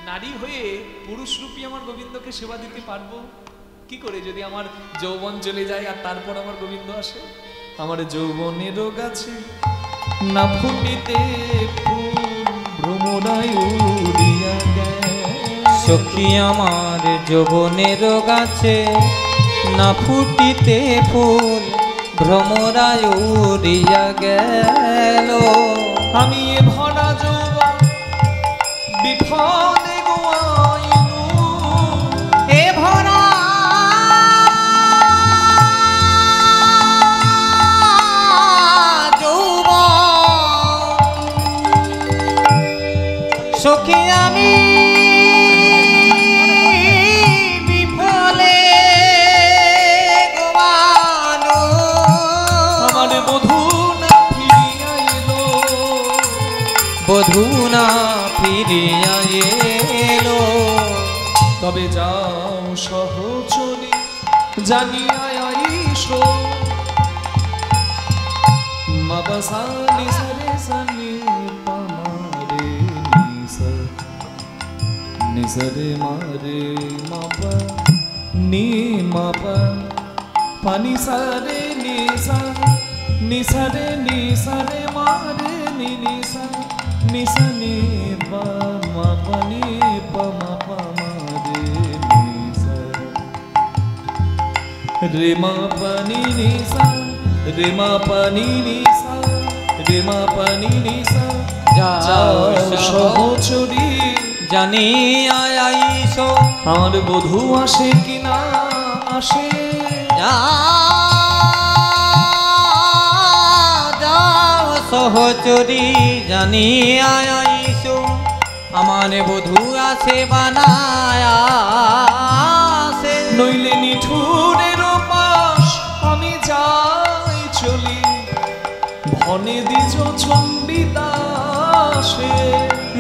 নারী হয়ে পুরুষ রূপী আমার গোবিন্দকে সেবা দিতে পারবো কি করে যদি আমার যৌবন চলে যায় আর তারপর আমার গোবিন্দ আসে? আমার যৌবনের গাছে না ফুটিতে ফুল ভ্রমরায় উড়িয়া গেল। সখী আমার যৌবনের গাছে না ফুটিতে ফুল ভ্রমরায় উড়িয়া গেল। আমি এ ভরা যৌবন বিফলে গোয়াইনু। এ ভরা সখী আমি বিফলে গোয়ানো। আমার বধূ না ফিরিয়া এলো, বধূ না ফিরিয়া এলো। তবে যাও সহচরী জানিয়া আইসো। মাবাসা নিসারে সানি পামারে নিসা নিসারে মারে মাপা নি মাপা পানি সারে নিসা নিসারে নিসারে মারে নি নিসা নিসা নি পা মাপা নি পা মাপা মারে নিসা রে মাপা নি নিসা রে মাপা নি নিসা রে মাপা নি নিসা। যাও সহচরী জানিয়া আইসো। আমার বধূ আসে কিনা আসে। যাও সহচরী জানিয়া আইসো। আমার বধূ আছে বানায়া আছে। নইলে নিঠুরের পাশ আমি যাই চলি ভনে দ্বিজ চণ্ডীদাসে।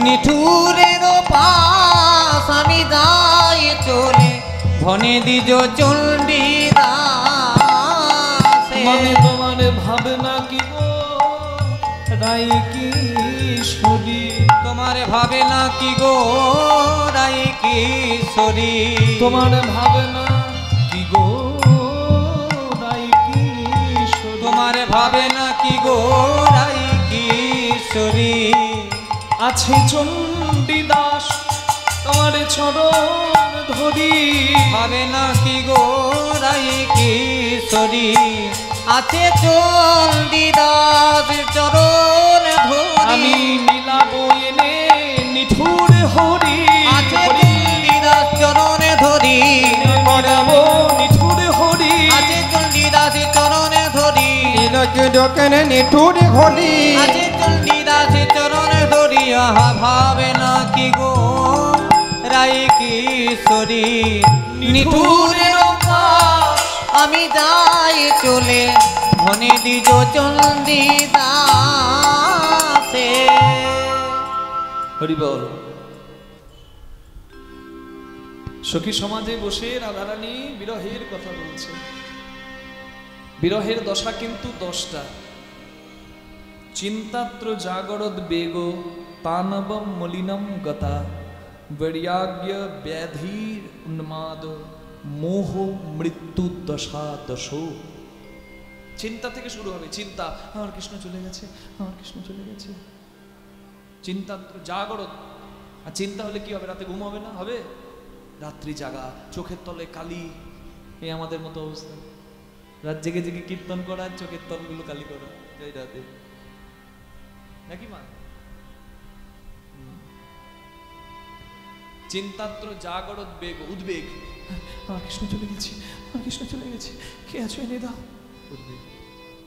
নিঠুরের পাশ আমি যাই চলে ভনে দ্বিজ চণ্ডীদাসে। মানে তোমার ভাবনা কি গো রাই কিশোরী? তোমার ভাবে না কি গো রাই কিশোরী? তোমার ভাবনা কি গো রাই কিশোরী? তোমার ভাবে না কি গো রাই কিশোরী? আছে চণ্ডীদাস তোমার চরণ ধরি। ভাবে না কি গো রাই কিশোরী? আছে চণ্ডীদাস চরণ আমি ধরি মিলাবো এনে নিঠুর হরি আছে চণ্ডীদাস চরণ ধরি মিলাবো নিঠুর হরি আছে চণ্ডীদাস চরণ ধরি তিলকে ডোকেন নিঠুর ঘড়ি আছে চণ্ডীদাস চরণ ধরি আহা ভাবে না কি গো রাই কিশোরী নিঠুর আমি যাই চলে ধনে দ্বিজ চণ্ডীদাসে হরি বল। সখী সমাজে বসে রাধারানী বিরহের কথা বলছে। বিরহের দশা কিন্তু 10টা। চিন্তাত্র জাগরদ বেগ তানবম মলিনম গতা বৈরাগ্য ব্যাধির উন্মাদ মোহ মৃত্যু দশা দশো। চিন্তা থেকে শুরু হবে। চিন্তা, আমার কৃষ্ণ চলে গেছে, আমার কৃষ্ণ চলে গেছে। চিন্তা জাগরত। আর চিন্তা হলে কি হবে? রাতে ঘুম হবে না? হবে। রাত্রি জাগা, চোখের তলে কালি। এই আমাদের মতো অবস্থা। রাত জেগে জেগে কীর্তন করা, চোখের তলগুলো কালি করা এই রাতে, নাকি মা? চিন্তাত্র জাগরত বেগ উদ্বেগ। আমার কৃষ্ণ চলে গেছে, আমার কৃষ্ণ চলে গেছে, কে আছো এনে দাও। উদ্বেগ।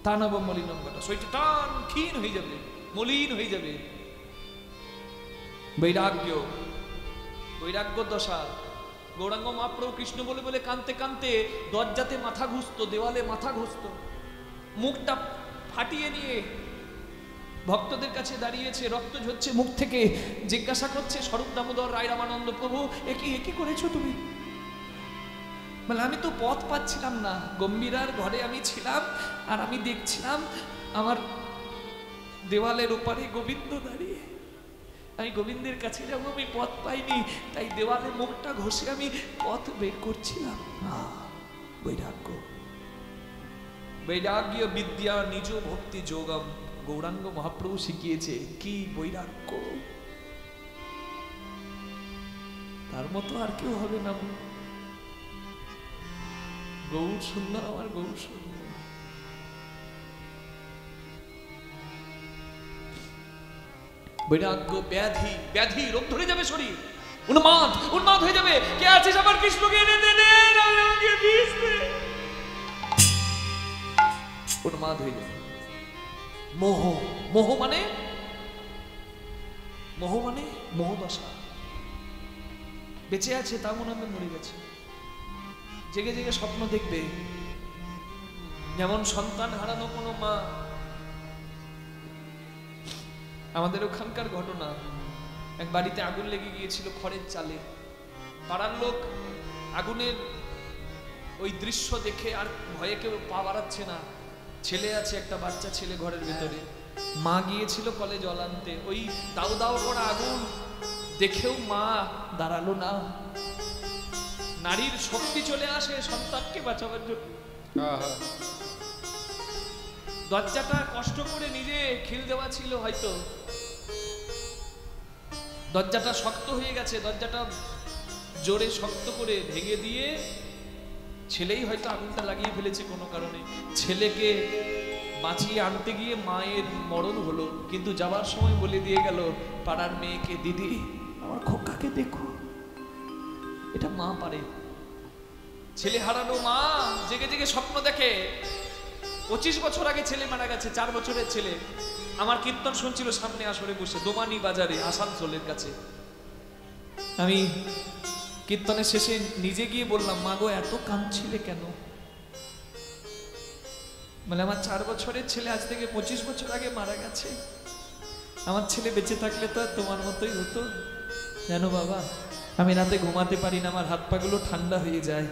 তানব মলিনম ঘটা, শরীরটা টান ক্ষীণ হয়ে যাবে, মলিন হয়ে যাবে। বৈরাগ্য, বৈরাগ্য দশা। গৌরাঙ্গ মহাপ্রভু কৃষ্ণ বলে বলে কাঁদতে কাঁদতে দরজাতে মাথা ঘুষত, দেওয়ালে মাথা ঘুষত, মুখটা ফাটিয়ে নিয়ে ভক্তদের কাছে দাঁড়িয়েছে, রক্ত ঝরছে মুখ থেকে। জিজ্ঞাসা করছে স্বরূপ দামোদর রায় রামানন্দ প্রভু, একি করেছো তুমি? বলে আমি তো পথ পাচ্ছিলাম না। গম্ভীরার ঘরে আমি ছিলাম আর আমি দেখছিলাম আমার দেওয়ালের ওপারে গোবিন্দ দাঁড়িয়ে। আমি গোবিন্দের কাছে যাবো, আমি পথ পাইনি, তাই দেওয়ালে মুখটা ঘষে আমি পথ বের করছিলাম। বৈরাগ্য, বৈরাগ্য বিদ্যা নিজ ভক্তি যোগম। গৌরাঙ্গ মহাপ্রভু শিখিয়েছে কি বৈরাগ্য, তার মতো আর কেউ হবে না। গৌর সুন্দর, আমার গৌর সুন্দর। বৈরাগ্য ব্যাধি, ব্যাধি রোগ ধরে যাবে শরীর, উন্মাদ উন্মাদ হয়ে যাবে। কে আছিস আমার কৃষ্ণকে এনে দে, উন্মাদ হয়ে যাবে। মোহ, মোহ মানে মোহ দশা। বেঁচে আছে তা মনে হবে মরে গেছে। জেগে জেগে স্বপ্ন দেখবে, যেমন সন্তান হারানো কোনো মা। আমাদের ওখানকার ঘটনা, এক বাড়িতে আগুন লেগে গিয়েছিল খড়ের চালে। পাড়ার লোক আগুনের ওই দৃশ্য দেখে আর ভয়ে কেউ পা বাড়াচ্ছে না। ছেলে আছে, একটা বাচ্চা ছেলে ঘরের ভেতরে। মা গিয়েছিল কলে জল আনতে। ওই দাউ দাউ করা আগুন দেখেও মা দাঁড়ালো না। নারীর শক্তি চলে আসে সন্তানকে বাঁচাবার জন্য। দরজাটা কষ্ট করে নিজে খিল দেওয়া ছিল, হয়তো দরজাটা শক্ত হয়ে গেছে, দরজাটা জোরে শক্ত করে ভেঙে দিয়ে ছেলেই হয়তো আগুনটা লাগিয়ে ফেলেছে কোনো কারণে। ছেলেকে বাঁচিয়ে আনতে গিয়ে মায়ের মরণ হলো, কিন্তু যাবার সময় বলে দিয়ে গেল পাড়ার মেয়েকে, দিদি আমার খোকাকে দেখো, এটা মা পারে। ছেলে হারানো মা জেগে জেগে স্বপ্ন দেখে। 25 বছর আগে ছেলে মারা গেছে, 4 বছরের ছেলে। আমার কীর্তন শুনছিল সামনে আসরে বসে, দোমানি বাজারে আসানসোলের কাছে। আমি কীর্তনের শেষে নিজে গিয়ে বললাম, মা গো এত কাঁদছিলে কেন? মানে আমার 4 বছরের ছেলে আজ থেকে 25 বছর আগে মারা গেছে। আমার ছেলে বেঁচে থাকলে তো তোমার মতোই হতো। জানো বাবা, আমি রাতে ঘুমাতে পারি না, আমার হাত পাগুলো ঠান্ডা হয়ে যায়।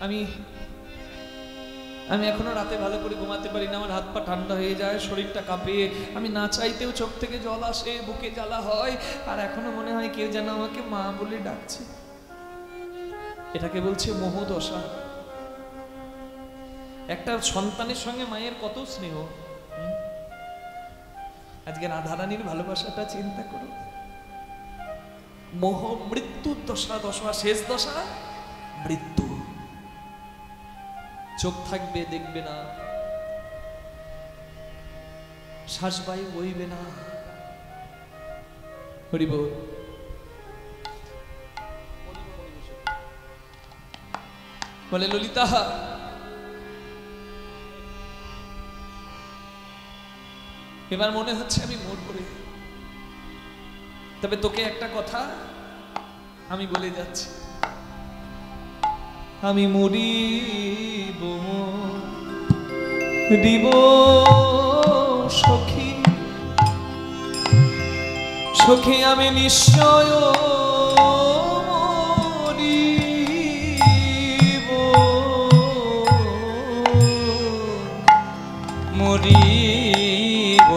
আমি এখনো রাতে ভালো করে ঘুমাতে পারি না, আমার হাত পা ঠান্ডা হয়ে যায়, শরীরটা কাঁপে। আমি না চাইতেও চোখ থেকে জল আসে, বুকে জ্বালা হয়, আর এখনো মনে হয় কেউ যেন আমাকে মা বলে ডাকছে। এটাকে বলছে মোহদশা। একটা সন্তানের সঙ্গে মায়ের কত স্নেহ। আজকে রাধারানীর ভালোবাসাটা চিন্তা করো। মোহ মৃত্যুর দশা, দশা শেষ দশা মৃত্যু। চোখ থাকবে দেখবে না, শ্বাসবায়ু বইবে না। হরি বল। বলে ললিতা, এবার মনে হচ্ছে আমি মরব রে। তবে তোকে একটা কথা আমি বলে যাচ্ছি, আমি মরিব মরিব সখী, সখী আমি নিশ্চয় মরিব,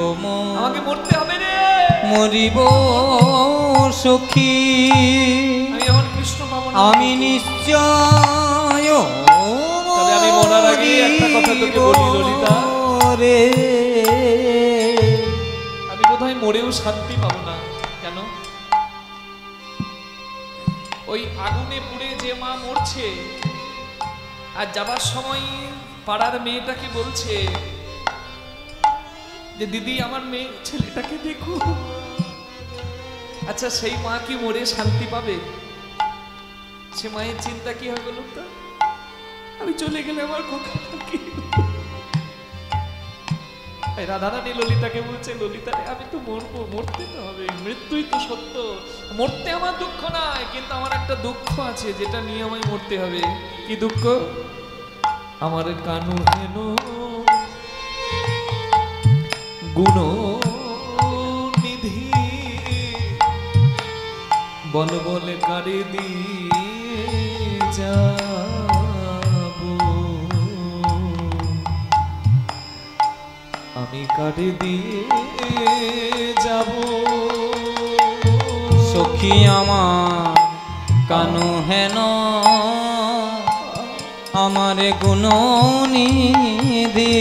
আমাকে মরতে হবে রে। মরিব সখী, আমি আমার কৃষ্ণ পাবো না। আমি নিশ্চয়। তবে আমি মরার আগে একটা কথা তোকে বলি ললিতা, রে আমি বোধহয় মরেও শান্তি পাবো না। কেন? ওই আগুনে পুড়ে যে মা মরছে, আর যাবার সময় পাড়ার মেয়েটাকে বলছে যে দিদি আমার মেয়ে ছেলেটাকে দেখো। আচ্ছা সেই মা কি মরে শান্তি পাবে? সে মায়ের চিন্তা কি হবে বলুন তো? আমি চলে গেলে আমার খোকাটা কি? রাধারানী ললিতাকে বলছে, ললিতা রে আমি তো মরবো, মরতে তো হবে, মৃত্যুই তো সত্য। মরতে আমার দুঃখ নাই, কিন্তু আমার একটা দুঃখ আছে যেটা নিয়ে আমায় মরতে হবে। কি দুঃখ? আমার কানু হেন গুণ নিধি বল বলে কারে দিয়ে যাব, আমি কারে দিয়ে যাব। সখী আমার কানু হেন আমার গুণনিধি,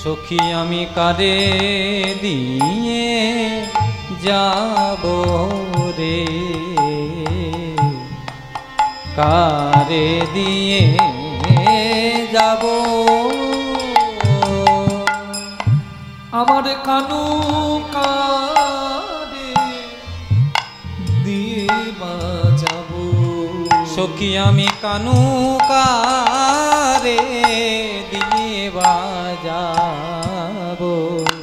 সখী আমি কারে দিয়ে যাব রে, কারে দিয়ে যাব। আমার কানু কারে দিয়ে বাজাবো, সখী আমি কানু কারে দিয়ে বাজাব।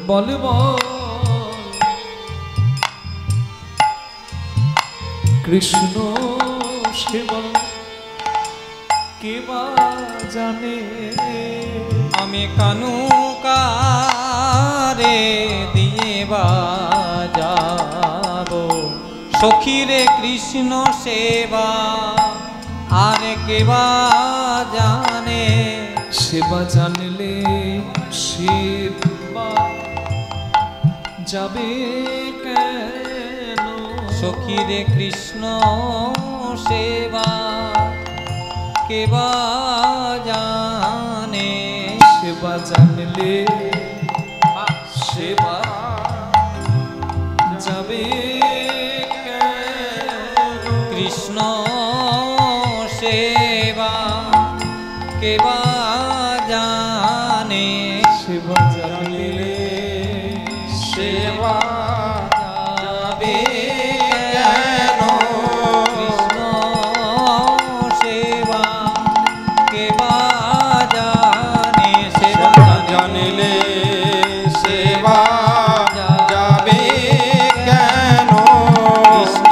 বল বল কৃষ্ণ সেবা কে বা জানে, আমি কানু কারে দিয়ে বাজাব। সখীরে কৃষ্ণ সেবা আর কে বা জানে, সেবা জানলে সেবা যাবে কেন? সখীরে কৃষ্ণ সেবা কে বা জানে, সেবা জানলে সেবা যাবে কেন? কৃষ্ণ সেবা কে বা জানে, সেবা জানলে সেবা যাবে কেন? কৃষ্ণ সেবা কে বা জানে, সেবা জানিলে সেবা যাবে কেন? কৃষ্ণ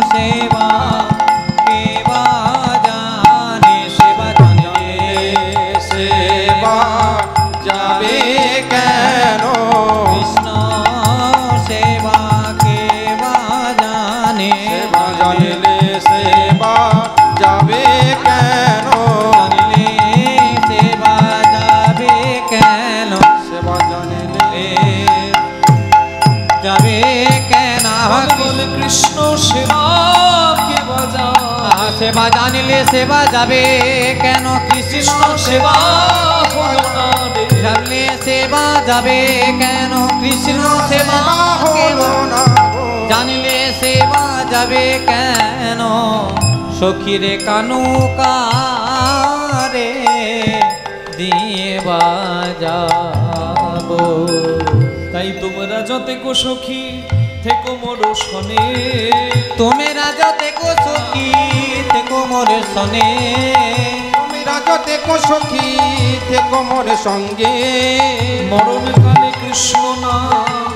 সেবা কে বা জানে, সেবা জানলে সেবা যাবে কেন? কৃষ্ণ সেবা কে বা জানে, সেবা জানিলে সেবা যাবে কেন? জানিলে সেবা যাবে কেন? সেবা জানিলে যাবে কেন? বলে কৃষ্ণ সেবা কে বাজা, সেবা জানিলে সেবা যাবে কেন? কৃষ্ণ সেবা হলো না রে। জানলে সেবা যাবে কেন? কৃষ্ণ সেবা হলো না গো। জানিলে সে যাবে কেন সখীরে কানুকারে দিয়ে বাজাবো। তাই তোমরা যতে কো সখী থেকো মোর শনে, তোমরা যতে কো সখী থেকো মোর শনে, তুমি রাজতে কো সখী থেকো মোর সঙ্গে। মরণ কালে কৃষ্ণ নাম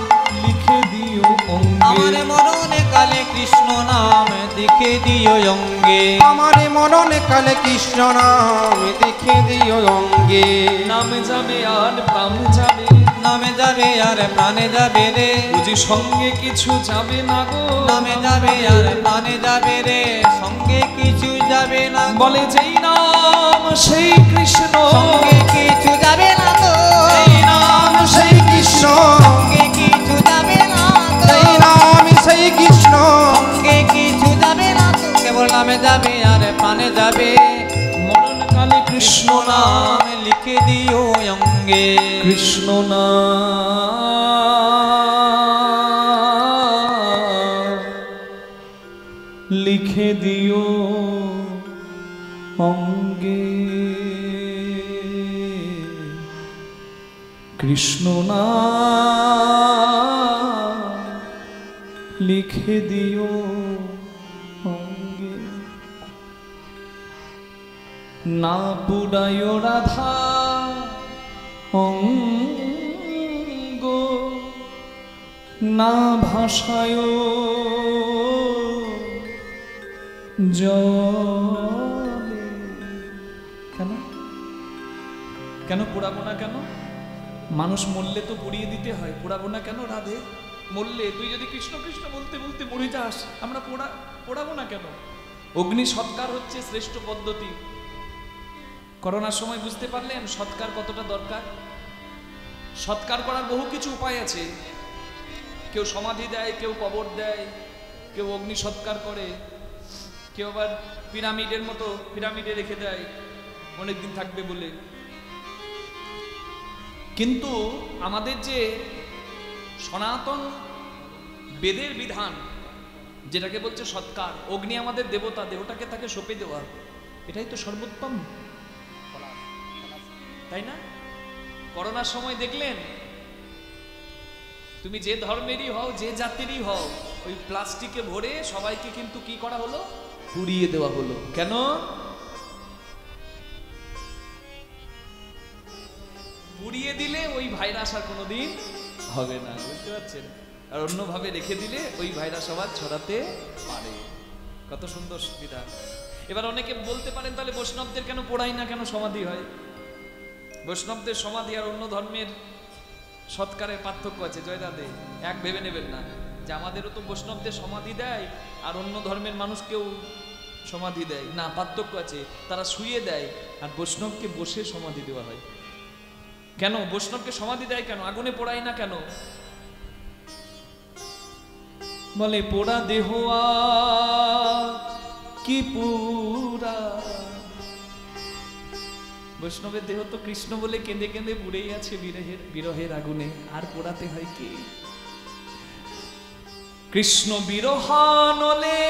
লিখে দিও অঙ্গে, আমার মরণে কালে কৃষ্ণ নাম লিখে দিও অঙ্গে। আমার মরণে কালে কৃষ্ণ নাম দেখে দিও অঙ্গে। নামে যাবে আর প্রাণ যাবে, নামে যাবে আর প্রাণে যাবে রে, বুঝি সঙ্গে কিছু যাবে না গো। নামে যাবে আর প্রাণে যাবে রে, সঙ্গে কিছু যাবে না। বলে যেই নাম সেই কৃষ্ণ, সঙ্গে কিছু যাবে না তো, এই নাম সেই কৃষ্ণ, সঙ্গে কিছু যাবে না তো, সেই নাম সেই কৃষ্ণ। সঙ্গে কিছু যাবে না তো, কেবল নামে যাবে আর প্রাণে যাবে। মরণ কালে কৃষ্ণ নাম নাম লিখে দিও অঙ্গে। কৃষ্ণ নাম লিখে দিও অঙ্গে, কৃষ্ণ নাম লিখে দিও অঙ্গে। না পুরায় রাধা অঙ্গ, না ভাষায় জলে। কেন কেন পোড়াবো না কেন? মানুষ মরলে তো পুড়িয়ে দিতে হয়, পোড়াবো না কেন? রাধে মরলে তুই যদি কৃষ্ণ কৃষ্ণ বলতে বলতে মরে যাস, আমরা পোড়াবো না কেন? অগ্নি সৎকার হচ্ছে শ্রেষ্ঠ পদ্ধতি। করোনার সময় বুঝতে পারলেন সৎকার কতটা দরকার। সৎকার করার বহু কিছু উপায় আছে। কেউ সমাধি দেয়, কেউ কবর দেয়, কেউ অগ্নি সৎকার করে, কেউ আবার পিরামিডের মতো পিরামিডে রেখে দেয় অনেকদিন থাকবে বলে। কিন্তু আমাদের যে সনাতন বেদের বিধান, যেটাকে বলছে সৎকার, অগ্নি আমাদের দেবতা, দেহটাকে তাকে সঁপে দেওয়া, এটাই তো সর্বোত্তম, তাই না? করোনার সময় দেখলেন তুমি যে ধর্মেরই হও, যে জাতিরই হও, ওই প্লাস্টিকে ভরে সবাইকে কিন্তু কি করা হলো? পুড়িয়ে দেওয়া হলো। কেন? পুড়িয়ে দিলে ওই ভাইরাস আর কোনোদিন হবে না, বুঝতে পারছেন? আর অন্যভাবে রেখে দিলে ওই ভাইরাস আবার ছড়াতে পারে। কত সুন্দর সুবিধা। এবার অনেকে বলতে পারেন তাহলে বৈষ্ণবদের কেন পোড়াই না, কেন সমাধি হয়? বৈষ্ণবদের সমাধি আর অন্য ধর্মের সৎকারের পার্থক্য আছে। জয়রাধে, এক ভেবে নেবেন না যে আমাদেরও তো বৈষ্ণবদের সমাধি দেয় আর অন্য ধর্মের মানুষকেও সমাধি দেয়, না, পার্থক্য আছে। তারা শুয়ে দেয় আর বৈষ্ণবকে বসে সমাধি দেওয়া হয়। কেন বৈষ্ণবকে সমাধি দেয় কেন? আগুনে পোড়ায় না কেন? বলে পোড়া দেহ কি পুরা। বৈষ্ণবের দেহ তো কৃষ্ণ বলে কেঁদে কেঁদে পুড়েই আছে বিরহের আগুনে, আর পোড়াতে হয় কি? কৃষ্ণ বিরহানলে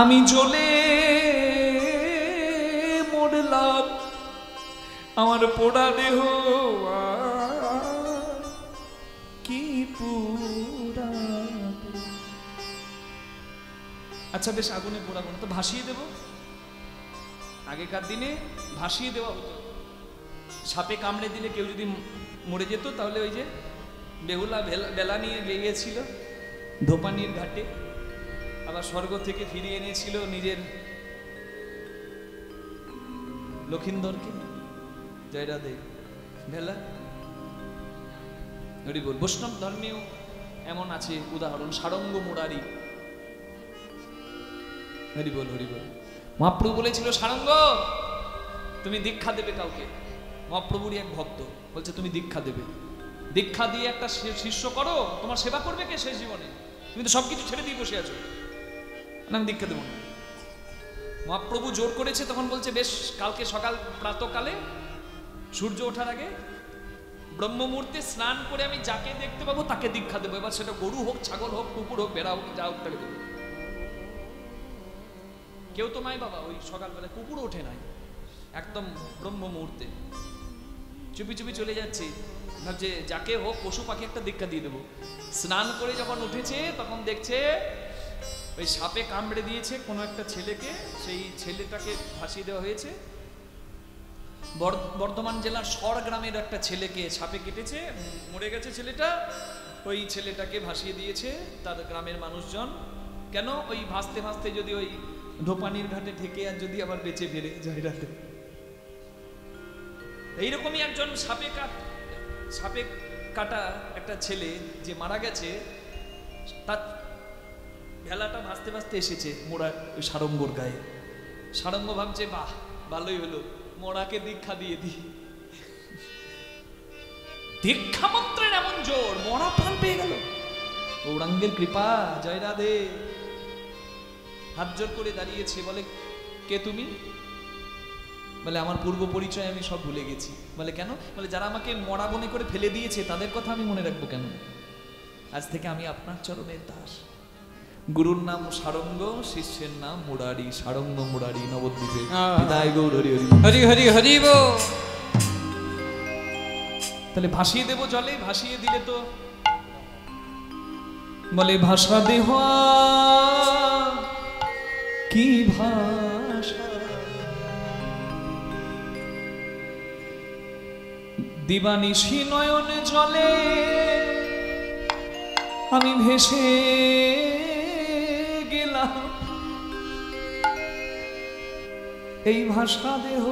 আমি জ্বলে মরলাম, আমার পোড়া দেহ কি পুরা। আচ্ছা বেশ, আগুনে পোড়াবো না তো ভাসিয়ে দেব। আগেকার দিনে ভাসিয়ে দেওয়া হতো। সাপে কামড়ে দিলে কেউ যদি মরে যেত তাহলে ওই যে বেহুলা বেলা নিয়ে গিয়েছিল ধোপানির ঘাটে, আবার স্বর্গ থেকে ফিরিয়ে এনেছিল নিজের লক্ষিন্দরকে। জয়রাধে, ভেলা হরি বল। বৈষ্ণব ধর্মেও এমন আছে উদাহরণ, সারঙ্গ মুরারি। হরি বল হরি বল। মহাপ্রভু বলেছিল, সারঙ্গ তুমি দীক্ষা দেবে কাউকে। মহাপ্রভুরই এক ভক্ত বলছে তুমি দীক্ষা দেবে, দীক্ষা দিয়ে একটা শিষ্য করো, তোমার সেবা করবে কে শেষ জীবনে? তুমি তো সবকিছু ছেড়ে দিয়ে বসে আছো। না, আমি দীক্ষা দেবো না। মহাপ্রভু জোর করেছে, তখন বলছে বেশ, কালকে সকাল প্রাতকালে সূর্য ওঠার আগে ব্রহ্ম মুহূর্তে স্নান করে আমি যাকে দেখতে পাবো তাকে দীক্ষা দেবো। এবার সেটা গরু হোক, ছাগল হোক, কুকুর হোক, ভেড়া হোক, যা হোক তাকে দেবো। কেউ তো নাই বাবা ওই সকালবেলা কুকুর ওঠে নাই, একদম ব্রহ্ম মুহূর্তে চুপি চুপি চলে যাচ্ছে, ভাবছে যাকে হোক পশু পাখি একটা দীক্ষা দিয়ে দেবো। স্নান করে যখন উঠেছে তখন দেখছে ওই সাপে কামড়ে দিয়েছে কোনো একটা ছেলেকে, সেই ছেলেটাকে ভাসিয়ে দেওয়া হয়েছে। বর্ধমান জেলার সর গ্রামের একটা ছেলেকে সাপে কেটেছে, মরে গেছে ছেলেটা, ওই ছেলেটাকে ভাসিয়ে দিয়েছে তার গ্রামের মানুষজন। কেন? ওই ভাসতে ভাসতে যদি ওই ধোপানির ঘাটে ঠেকে আর যদি আবার বেঁচে ফিরে যায় রাতে। এইরকমই একজন সাপে কাটা একটা ছেলে যে মারা গেছে, তার ভেলাটা ভাসতে ভাসতে এসেছে মোড়া ওই সারঙ্গর গায়ে। সারঙ্গ ভাবছে বাহ ভালোই হলো, মোড়াকে দীক্ষা দিয়ে দিই। দীক্ষা মন্ত্রের এমন জোর, মোড়া প্রাণ পেয়ে গেল। গৌরাঙ্গের কৃপা, জয় রাধে। হাত জোর করে দাঁড়িয়েছে, বলে কে তুমি? বলে আমার পূর্ব পরিচয় আমি সব ভুলে গেছি। বলে কেন? বলে যারা আমাকে মরা মনে করে ফেলে দিয়েছে তাদের কথা আমি মনে রাখবো কেন? আজ থেকে আমি আপনার চরণের দাস। গুরুর নাম সারঙ্গ, শিষ্যের নাম মুরারি। সারঙ্গ মুরারি নবদ্বীপে। বিদায় গৌর হরি হরি হরি হরি হরি বল। তাহলে ভাসিয়ে দেব জলে, ভাসিয়ে দিলে তো বলে ভাষা দেহ কি ভাষা, দিবানিশি নয়নে জলে আমি ভেসে গেলাম। এই ভাষা দেহ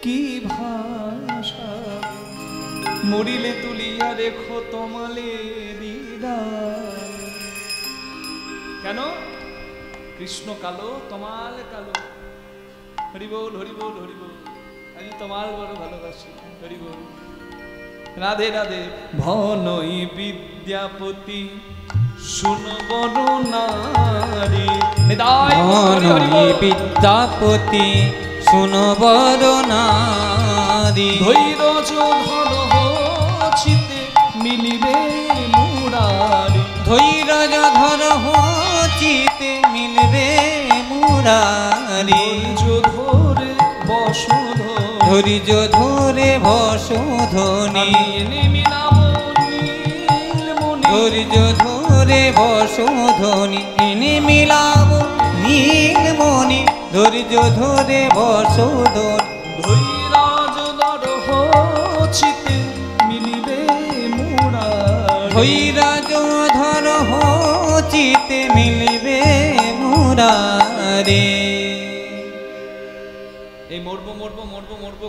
কি ভাষা, মরিলে তুলিয়া রেখো তোমালে দিদার। কেন? কৃষ্ণ কালো, তমাল কালো। হরি বল হরি বল হরি বল। আমি তমাল বড় ভালোবাসি। হরি বল। রাধে রাধে। ভনই বিদ্যাপতি শুন বড় নারী। ভনই বিদ্যাপতি শুন বড় নারী। ধৈর্য ধর চিতে মিলিবে মুরারি। ধৈর্য ধর চিতে মিলবে মুরারি। ধৈর্য ধরে বসুধনি। ধৈর্য ধরে বসুধনি মিলাব নীলমণি। ধৈর্য ধরে বসুধনি। ধৈরাজ ধর চিতে মিলিবে মুরারি। ধৈর্য ধর চিতে মিলবে মুরারি। এই মরব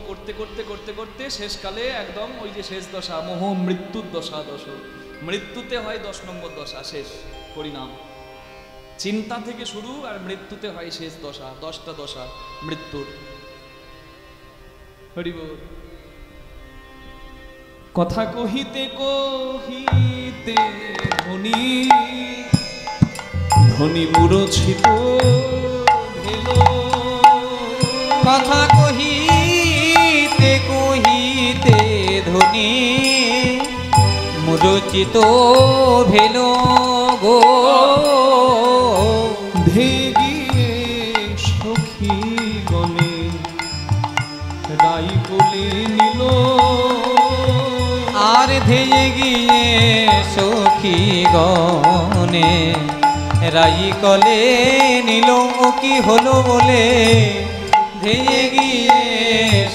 করতে করতে করতে করতে শেষকালে একদম ওই যে শেষ দশা, মোহ মৃত্যুর দশা। মৃত্যুতে হয় 10 নম্বর দশা, শেষ পরিণাম। চিন্তা থেকে শুরু আর মৃত্যুতে হয় শেষ দশা, 10টা দশা মৃত্যুর। হরি বল। কথা কহিতে কহিতে ধ্বনি ধ্বনি মূরছিত ভেল। কথা কহিতে কহিতে ধ্বনি মূরছিত ভেল গো। ধেগিয়ে সখী গণে রাই কোলে নিল। আর ধেয়ে গিয়ে সখী গণে রাই কলে নিল। কি হলো বলে ধেয়ে গিয়ে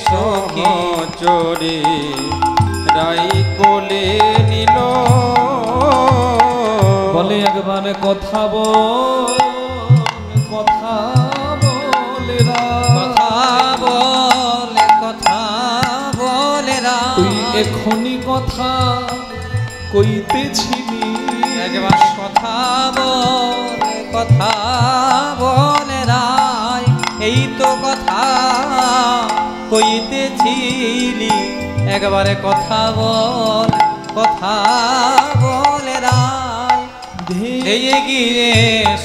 সখী চরে রাই কোলে নিল। বলে একবার কথা বল, কথা বলে কথা বলে কথা বলে তুই এখনি কথা কইতেছিলি। একবার কথা বলে কথা বলে রাই। এই তো কথা কইতেছিলি। একবারে কথা বলে রাই। ধেয়ে গিয়ে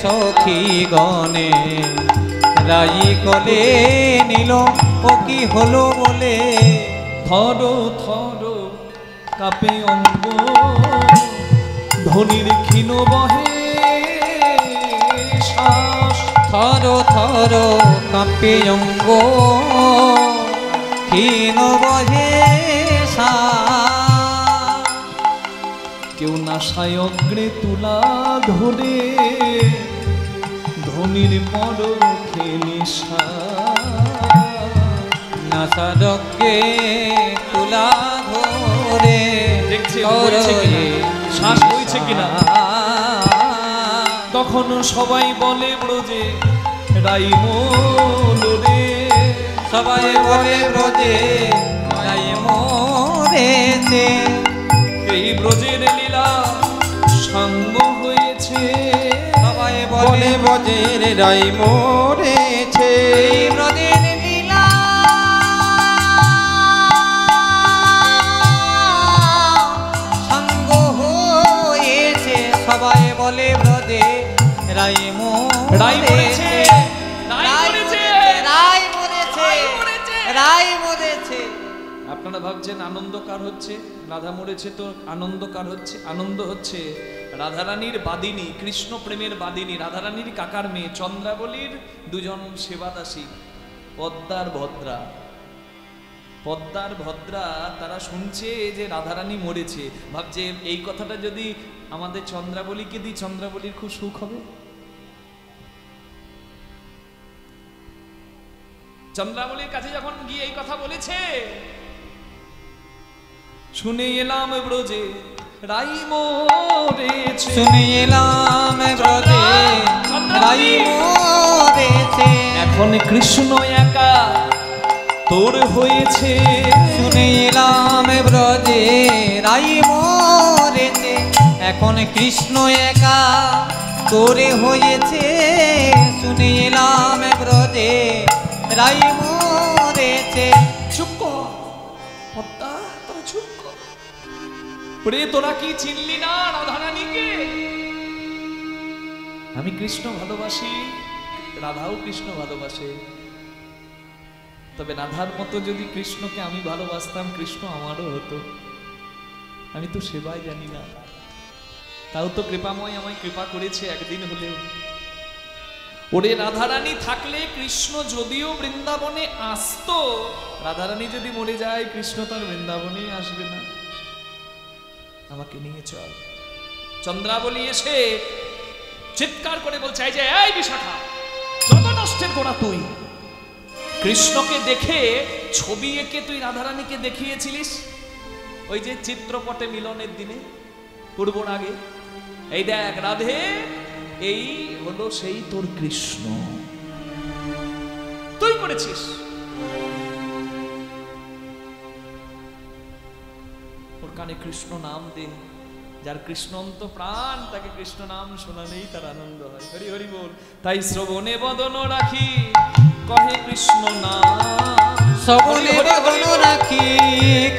সখী গণে রাই কোলে নিল। ও কি হলো বলে থর থর কাপে অঙ্গ ধনির ক্ষীণ বহে শ্বাস। থর থর কাঁপে অঙ্গ ক্ষীণ বহে শ্বাস। কেউ নাশায় অগ্রে তুলা ধরে ধনির পরখে নিঃশ্বাস। নাসাদকে তুলা ধরে দেখছে বইছে কিনা, শ্বাস বইছে কিনা। তখন সবাই বলে ব্রজে রাই মোরে, সবাই বলে ব্রজে রাই মরেছে। এই ব্রজের লীলা সাঙ্গ হয়েছে। সবাই বলে বলে বজের রাই মরেছে। এই ব্রজের লীলা সাঙ্গ হয়েছে। সবাই বলে ব্রজে রাই রাই মরেছে, মরেছে। রাই মরেছে, রাই মরেছে, রাই মরেছে। আপনারা ভাবছেন আনন্দ কার হচ্ছে? রাধা মরেছে তো আনন্দ কার হচ্ছে? আনন্দ হচ্ছে রাধারানীর বাদিনী, কৃষ্ণ প্রেমের বাদিনী, রাধারানীর কাকার মেয়ে চন্দ্রাবলীর দুজন সেবাদাসী পদ্মার ভদ্রা। পদ্মার ভদ্রা তারা শুনছে যে রাধারানী মরেছে, ভাবছে এই কথাটা যদি আমাদের চন্দ্রাবলীকে দিই, চন্দ্রাবলীর খুব সুখ হবে। চন্দ্রাবলীর কাছে যখন গিয়ে এই কথা বলেছে, শুনে এলাম ব্রজে রাই মরেছে। শুনে এলাম ব্রজে রাই মরেছে। এখন কৃষ্ণ একা তোর হয়েছে। শুনে এলাম ব্রজে রাই মরেছে। এখন কৃষ্ণ একা তোরে হয়েছে। শুনে এলাম ব্রজে রাই মরেছে। চুপ কর পদ্মা, তোরা চুপ কর। ওরে তোরা কি চিনলি না রাধারানীকে? আমি কৃষ্ণ ভালোবাসি, রাধাও কৃষ্ণ ভালোবাসে। তবে রাধার মতো যদি কৃষ্ণকে আমি ভালোবাসতাম, কৃষ্ণ আমারও হতো। আমি তো সেবাই জানি না, তাও তো কৃপাময় আমায় কৃপা করেছে একদিন হলেও। ওরে রাধারানী থাকলে কৃষ্ণ যদিও বৃন্দাবনে আসতো, রাধারানী যদি মরে যায় কৃষ্ণ তার বৃন্দাবনে আসবে না। আমাকে নিয়ে চল। চন্দ্রাবলী এসে চিৎকার করে বলছে, এই যে এই বিশাখা, যত নষ্টের গোড়া তুই। কৃষ্ণকে দেখে ছবি এঁকে তুই রাধারানীকে দেখিয়েছিলিস ওই যে চিত্রপটে মিলনের দিনে পূর্বর আগে। এই দেখ রাধে, এই হলো সেই তোর কৃষ্ণ, তুই করেছিস। ওর কানে কৃষ্ণ নাম দে। যার কৃষ্ণ অন্ত প্রাণ, তাকে কৃষ্ণ নাম শোনালেই তার আনন্দ হয়। হরি হরি বল। তাই শ্রবণে বদন রাখি কহে কৃষ্ণ নাম। শ্রবণে বদন রাখি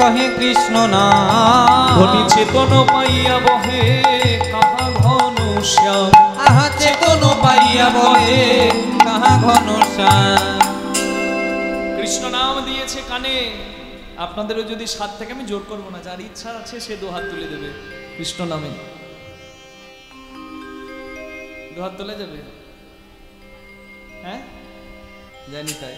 কহে কৃষ্ণ নাম। ধনী চেতন পাইয়া বহে কাহা ঘন শ্যাম। আহা চেতন পাইয়া বহে কাহা ঘন শ্যাম। কৃষ্ণ নাম দিয়েছে কানে। আপনাদেরও যদি সাত থেকে, আমি জোর করবো না, যার ইচ্ছা আছে সে দু হাত তুলে দেবে কৃষ্ণ নামে। দু হাত তুলে যাবে? হ্যাঁ, জানি তাই।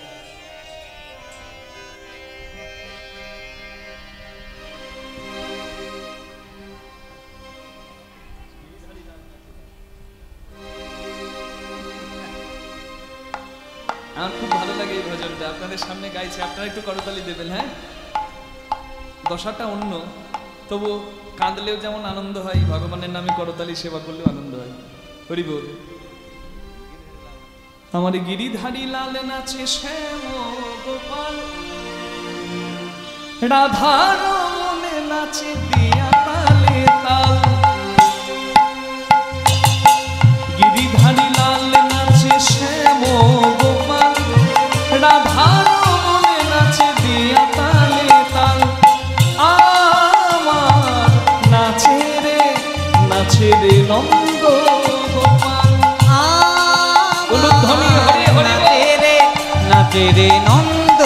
আমার খুব ভালো লাগে এই ভজনটা, আপনাদের সামনে গাইছে, আপনারা একটু করতালি দেবেন। হ্যাঁ, দশাটা অন্য, তবু কাঁদলেও যেমন আনন্দ হয়, ভগবানের নামে করতালি সেবা করলেও আনন্দ হয়। হরি বল। আমার গিরিধারী লাল নাচে শ্যাম গোপাল, রাধার মনে নাচে দিয়া তালে তাল। গিরিধারী লাল নাচে শ্যাম গোপাল, রাধার মনে নাচে দিয়া তালে তাল। আমার নাচে রে নন্দ গোপাল। নাচে রে নন্দ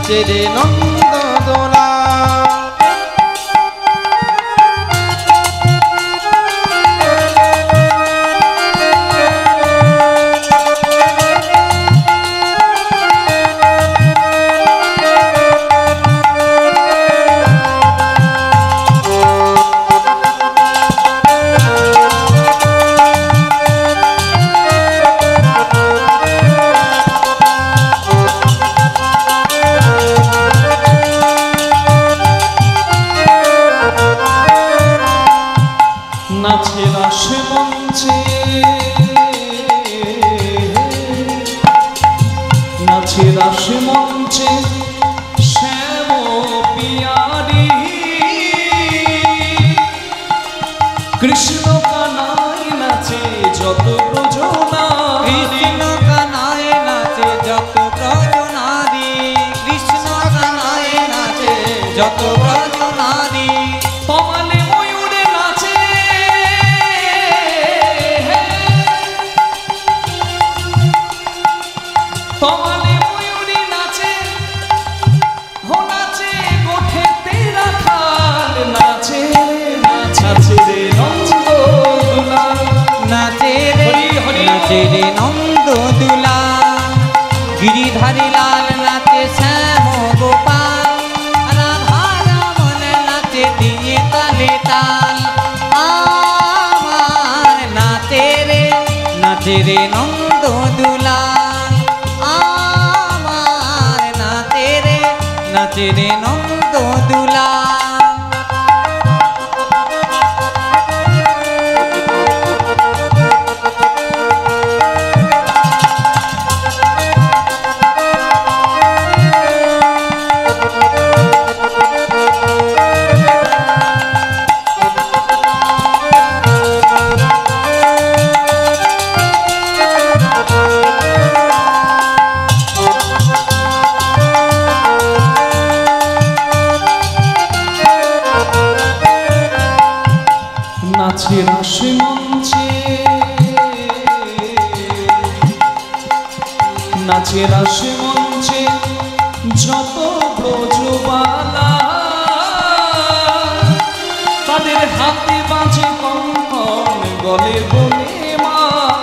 নাচে রে নন্দ দোলা নাচে রাস মঞ্চে নাচে রাস মঞ্চে শ্যাম পিয়ারি কৃষ্ণ কানাই নাচে যত ব্রজনারী কৃষ্ণ কানায় নাচে যত ব্রজনারী কৃষ্ণ কানায় নাচে যত ব্রজনারী তমালে ময়ূরে নাচে তমালে ময়ূরে নাচে হো নাচে গোঠে তেরা খাল নাচে নাচে রে নন্দ দুলাল নাচে রে হরি হরি নাচে রে নন্দ দুলাল গিরিধারী লাল নাচে শ্যাম গোপাল রাধা রমন নাচে দিয়ে তালে তাল আমার নাচে রে নন্দ দুলাল আমার নাচে রে নন্দ দুলাল নাচে রাস মঞ্চে নাচে রাস মঞ্চে যত ব্রজবালা তাদের হাতে বাজে কঙ্কন গলে বলে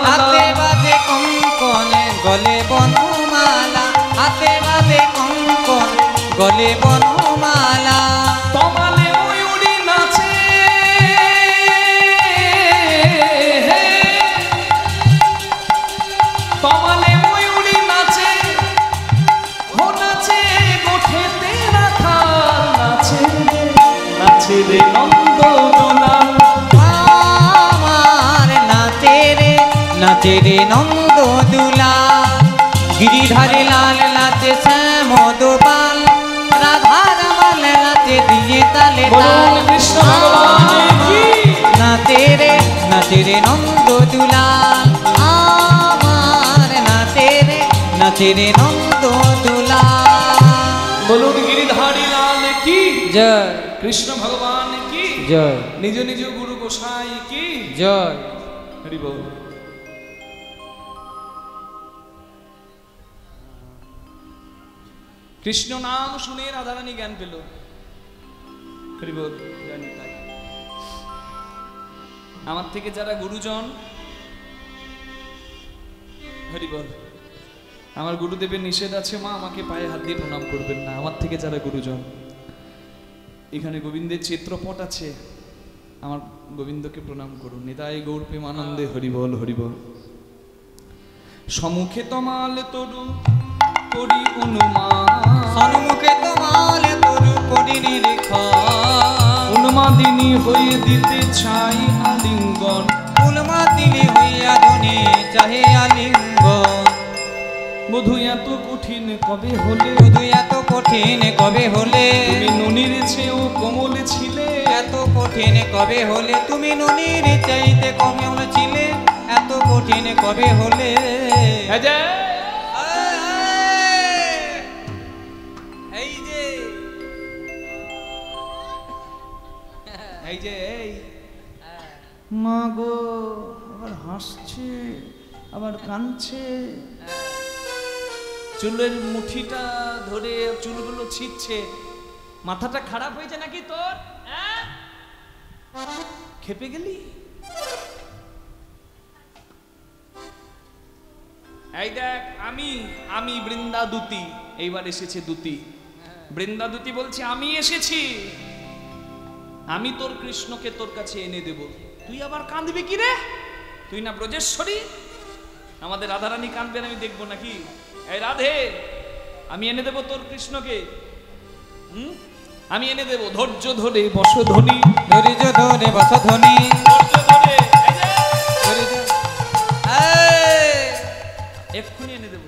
হাতে বাজে কঙ্কন গলে বনমালা হাতে বাজে কঙ্কন গলে বনমালা তমালে ময়ূরী নাচে তমালে ময়ূরী নাচে হো নাচে গোঠে তেরা খাল নাচে নাচে রে নন্দ দুলাল আমার নাচে রে নন্দ দুলাল গিরিধারী লাল নাচে শ্যাম গোপাল রাধা রমন নাচে দিয়ে তালে বলুন তাল কৃষ্ণ ভগবান কি নাচে রে নন্দ দুলাল আমার নাচে রে নন্দ দুলাল বলুন গিরিধারী লাল কি জয় কৃষ্ণ ভগবান কি জয় নিজ নিজ গুরু গোসাই কি জয় হরি বল। কৃষ্ণ নাম শুনে রাধারানী জ্ঞান পেল। হরি বল। জানি তাই। আমার থেকে যারা গুরুজন, হরি বল, আমার গুরুদেবের নিষেধ আছে, মা আমাকে পায়ে হাত দিয়ে প্রণাম করবেন না। আমার থেকে যারা গুরুজন, এখানে গোবিন্দের চিত্রপট আছে, আমার গোবিন্দকে প্রণাম করুন। নিতাই গৌর প্রেমানন্দে হরি বল হরি বল। সম্মুখে তমাল তরু করি অনুমান, সন্মুখে তোমাল তরু করি নিরীক্ষণ উন্মাদিনী হয়ে দিতে চাই আলিঙ্গন, উন্মাদিনী হইয়া ধনে চাহে আলিঙ্গন। বধূ এত কঠিন কবে হলে, শুধু এত কঠিন কবে হলে, তুমি নুনির চেয়েও কোমল ছিলে, এত কঠিন কবে হলে, তুমি ননির চাইতে কোমল ছিলে, এত কঠিন কবে হলে। এই যে এই যে এই মা গো, আবার হাসছে আবার কাঁদছে। চুলের মুঠিটা ধরে চুলগুলো ছিঁড়ছে। মাথাটা খারাপ হয়েছে নাকি তোর? হ্যাঁ? খেপে গেলি? এই দেখ, আমি বৃন্দাদূতি। এইবার এসেছে দূতি। বৃন্দাদূতি বলছে আমি এসেছি, আমি তোর কৃষ্ণকে তোর কাছে এনে দেব। তুই আবার কাঁদবি কি রে? তুই না ব্রজেশ্বরী? আমাদের রাধারানী কাঁদবেন আমি দেখবো নাকি? এই রাধে, আমি এনে দেব তোর কৃষ্ণকে। আমি এনে দেব। ধৈর্য ধরে বসধ্বনি, ধৈর্য ধরে বসধ্বনি, ধৈর্য ধরে, ধৈর্য এক্ষুনি এনে দেব।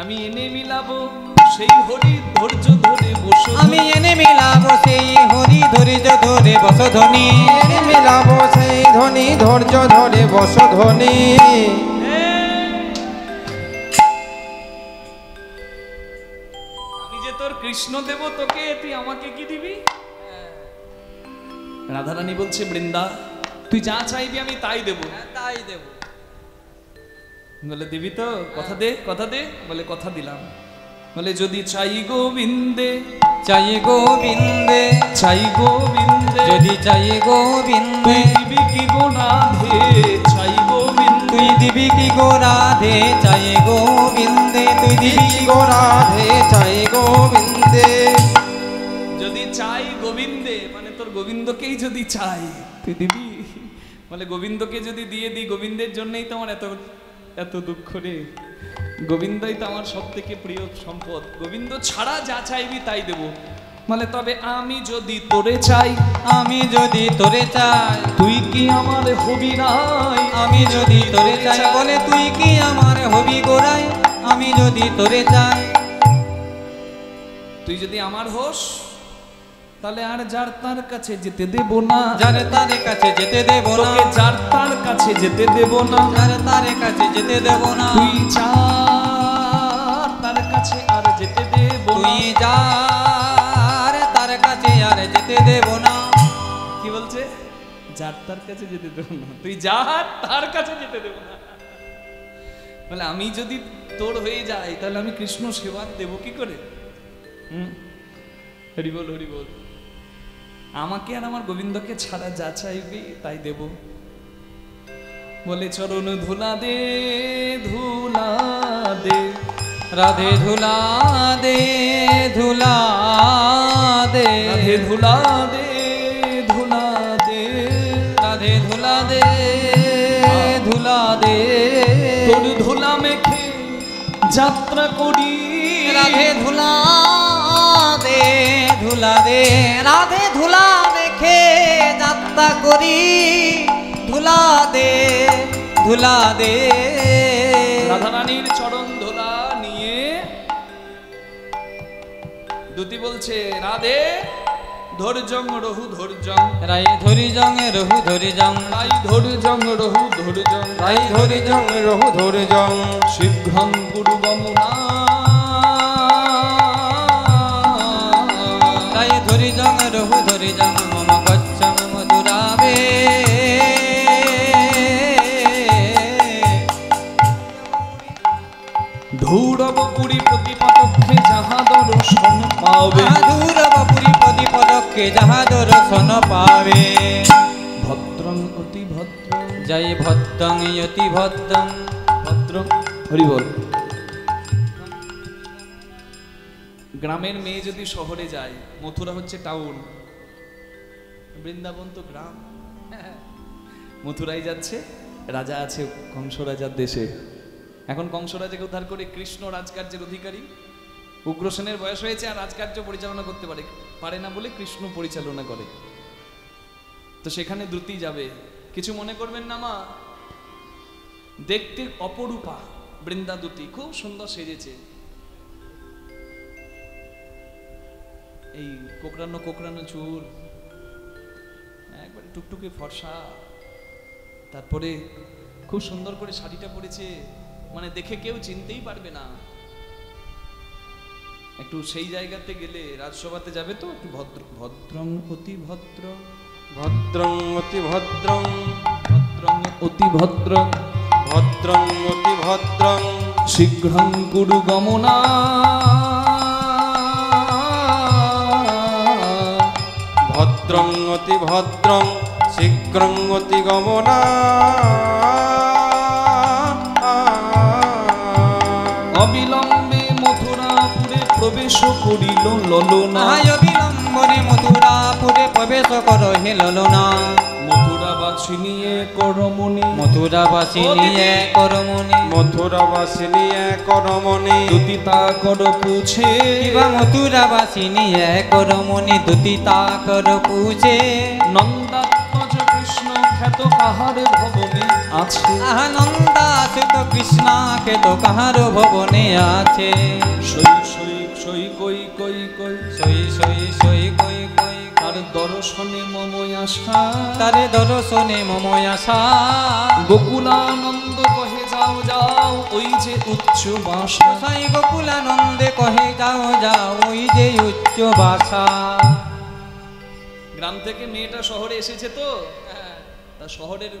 আমি এনে মিলাবো সেই হরি, ধৈর্য ধরে বসো। আমি এনে মিলাবো সেই হরি, ধৈর্য ধরে বসধ্বনি। এনে মিলাবো সেই ধ্বনি, ধৈর্য ধরে বসধ্বনি। আমি যে তোর কৃষ্ণ দেব তোকে, তুই আমাকে কি দিবি? রাধারানী বলছে বৃন্দা, তুই যা চাইবি আমি তাই দেব। তাই দেব। বলে দিবি তো? কথা দে, কথা দে। বলে কথা দিলাম। বলে যদি চাই গোবিন্দে, চাই গোবিন্দে, চাই গোবিন্দে, যদি চাই গোবিন্দে, তুই দিবি কি গো রাধে? চাই গোবিন্দে, তুই দিবি কি গো রাধে? চাই গোবিন্দে, তুই দিবি কি গো রাধে চাই গোবিন্দে। যদি চাই গোবিন্দে মানে তোর গোবিন্দকেই যদি চাই তুই দিবি? বলে গোবিন্দকে যদি দিয়ে দিই, গোবিন্দের জন্যই তো আমার এত দুঃখ রে। গোবিন্দই তো আমার সব থেকে প্রিয় সম্পদ। গোবিন্দ ছাড়া যা চাইবি তাই দেব। বলে তবে আমি যদি তোরে চাই, আমি যদি তোরে চাই, তুই কি আমার হবি নাই? আমি যদি তোরে চাই, বলে তুই কি আমার হবি গোরাই? আমি যদি তোরে চাই, তুই যদি আমার হোস, তাহলে আর যার তার কাছে যেতে দেব না। যার তার কাছে যেতে দেব না, তোকে যার তার কাছে যেতে দেব না। যার তার কাছে যেতে দেব না, তুই যার তার কাছে আর যেতে দেব না। তুই যার তার কাছে আর যেতে দেব না। কি বলছে? যার তার কাছে যেতে দেব না, তুই যার তার কাছে যেতে দেব না। বলে আমি যদি তোর হয়ে যাই, তাহলে আমি কৃষ্ণ সেবা দেব কি করে? হরি বল, হরি বল। আমাকে আর আমার গোবিন্দকে ছাড়া যা চাইবি তাই দেব। বলে চরণ ধুলা দে, ধুলা দে, রাধে ধুলা দে, ধুলা দে, রাধে ধুলা দে, ধুলা দে, রাধে ধুলা দে, ধুলা দে। তোর ধুলা মেখে যাত্রা করি, রাধে ধুলা দে, ধুলা দে, রাধে ধুলা মেখে যাত্রা করি। ধুলা দে, ধুলা দে। রাধারানীর চরণ ধুলা নিয়ে দুতি বলছে রাধে ধৈর্যং রহু ধৈর্যং, রায় ধরি জং রহু ধরি জং, রাই ধৈর্যং রহু ধৈর্যং, রাই ধরি জং রহু ধরে জং, শীঘ্রং পূর্বমুনা, রায় ধরি জং রহু ধরি জং, মম গচ্ছং মধুরাবে। ধৌরব পুরী প্রতিপদক্ষে যাহা দর্শন পাবে, ধূরব পুরী প্রতিপদকে যাহা দর্শন পাবে। ভদ্রং অতি ভদ্রং, জয় ভদ্রং যতি ভদ্রং, ভদ্রং। হরি বল। গ্রামের মেয়ে যদি শহরে যায়, মথুরা হচ্ছে টাউন, বৃন্দাবন তো গ্রাম। মথুরায় যাচ্ছে, রাজা আছে কংস রাজার দেশে। এখন কংস রাজাকে উদ্ধার করে কৃষ্ণ রাজকার্যের অধিকারী। উগ্রসেনের বয়স হয়েছে আর রাজকার্য পরিচালনা করতে পারে না বলে কৃষ্ণ পরিচালনা করে। তো সেখানে দ্রুতি যাবে। কিছু মনে করবেন না মা, দেখতে অপরূপা বৃন্দাদূতি, খুব সুন্দর সেজেছে। এই কোকড়ানো কোকড়ানো চুল, একবারে টুকটুকে ফর্সা, তারপরে খুব সুন্দর করে শাড়িটা পরেছে, মানে দেখে কেউ চিনতেই পারবে না। একটু সেই জায়গাতে গেলে, রাজসভাতে যাবে তো একটু ভদ্রং অতি ভদ্র, ভদ্রং অতি ভদ্রং, ভদ্রং অতি ভদ্র, ভদ্রং অতি ভদ্রং, শীঘ্রং কুরু গমনা ভদ্রং অতি ভদ্রং শীঘ্রং অতি গমনা অবিলম্বে মথুরাপুরে প্রবেশ করিল ললনা অবিলম্বনে মথুরাপুরে প্রবেশ করো হে ললনা মথুরাবাসিনী করমণি মথুরাবাসিনী করমণি মথুরাবাসিনী করমণি দুতিতা কর পুছে কিবা মথুরাবাসিনী করমণি দুতিতা কর পুছে নন্দাত্মজ কৃষ্ণ খ্যাত কাহার ভবনে আছে আনন্দাসিত কৃষ্ণাকে তো কাহার ভবনে আছে সই সই সই কই কই কই সই সই সই কই কই তার দর্শনে মময় আশা তারে দর্শনে মময় আশা গোকুলানন্দ কহে যাও যাও ওই যে উচ্চ বাসা সাই গোকুলানন্দে কহে যাও যাও ওই যে উচ্চ বাসা গ্রাম থেকে মেয়েটা শহরে এসেছে তো তা শহরের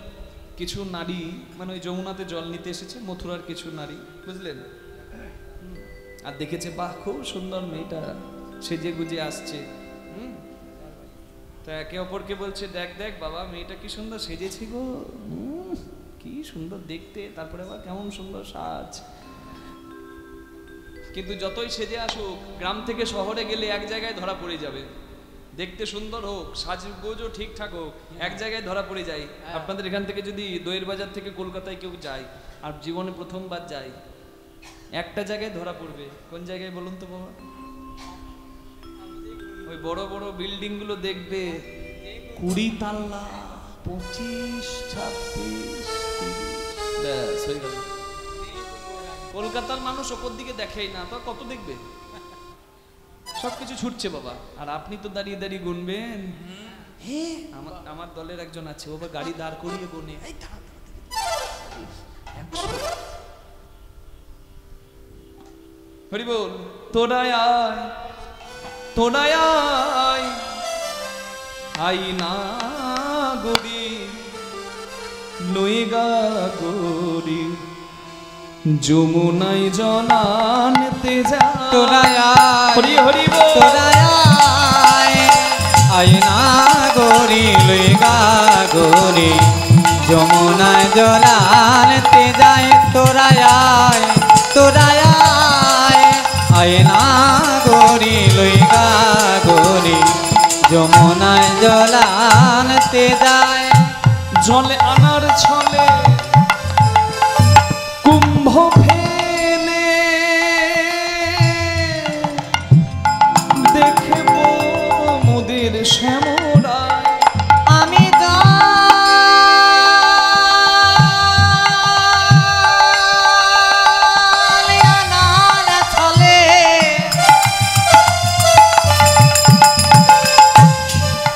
কিছু নারী মানে ওই যমুনাতে জল নিতে এসেছে মথুরার কিছু নারী বুঝলেন আর দেখেছে বাহ খুব সুন্দর মেয়েটা সেজে গুজে আসছে তো একে অপরকে বলছে দেখ দেখ বাবা মেয়েটা কি সুন্দর সেজেছে গো কি সুন্দর দেখতে তারপরে আবার কেমন সুন্দর সাজ কিন্তু যতই সেজে আসুক গ্রাম থেকে শহরে গেলে এক জায়গায় ধরা পড়ে যাবে দেখতে সুন্দর হোক সাজগোজও ঠিকঠাক হোক এক জায়গায় ধরা পড়ে যায় আপনাদের এখান থেকে যদি দইয়ের বাজার থেকে কলকাতায় কেউ যায় আর জীবনে প্রথমবার যায় একটা জায়গায় ধরা পড়বে কোন জায়গায় বলুন তো বাবা ওই বড় বড় বিল্ডিং গুলো দেখবে 20 তাল্লা 25 26 ব্যাস হয়ে গেল কলকাতার মানুষ ওপর দিকে দেখেই না তো কত দেখবে সবকিছু ছুটছে বাবা আর আপনি তো দাঁড়িয়ে দাঁড়িয়ে গুনবেন হে আমার দলের একজন আছে ও গাড়ি দাঁড় করিয়ে গুনে হরি বল তোরাই আয় তোরাই আয় আই না গরি লইগা গরি যমুনাই জলানতে যা তোরাই আয় হরি হরি বল তোরাই আয় আইনা গরি লইগা গরি যমুনায় জলানতে যায় তোরাই আয় তোরাই আয় আইনা গরি লইগা গরি যমুনায় জলানতে যায় জলে আনার ছলে কুম্ভ ফেলে দেখব মোদের শ্যামরায় আমি ছলে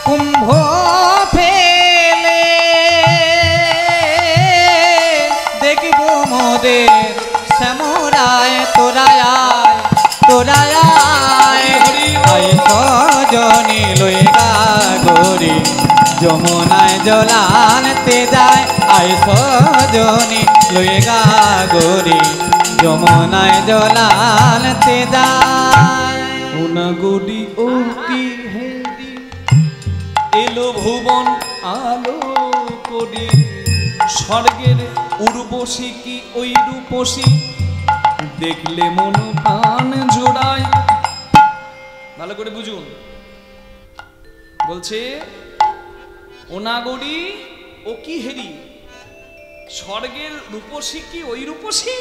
কুম্ভ ফেলে দেখব মোদের শ্যামরায় তোরায় তোরায় আয় সজনী লইগা গরি যমুনায় জলানতে যায় আয় সজনী লইগা গরি যমুনায় জলানতে যায় উনাগড়ি ও কি হেরি এলো ভুবন আলো করি স্বর্গের উর্বশী কি ওই রূপসী দেখলে মন প্রাণ জোড়ায় ভালো করে বুঝুন বলছে ওনাগড়ি ও কি হেরি স্বর্গের রূপসী কি ওই রূপসী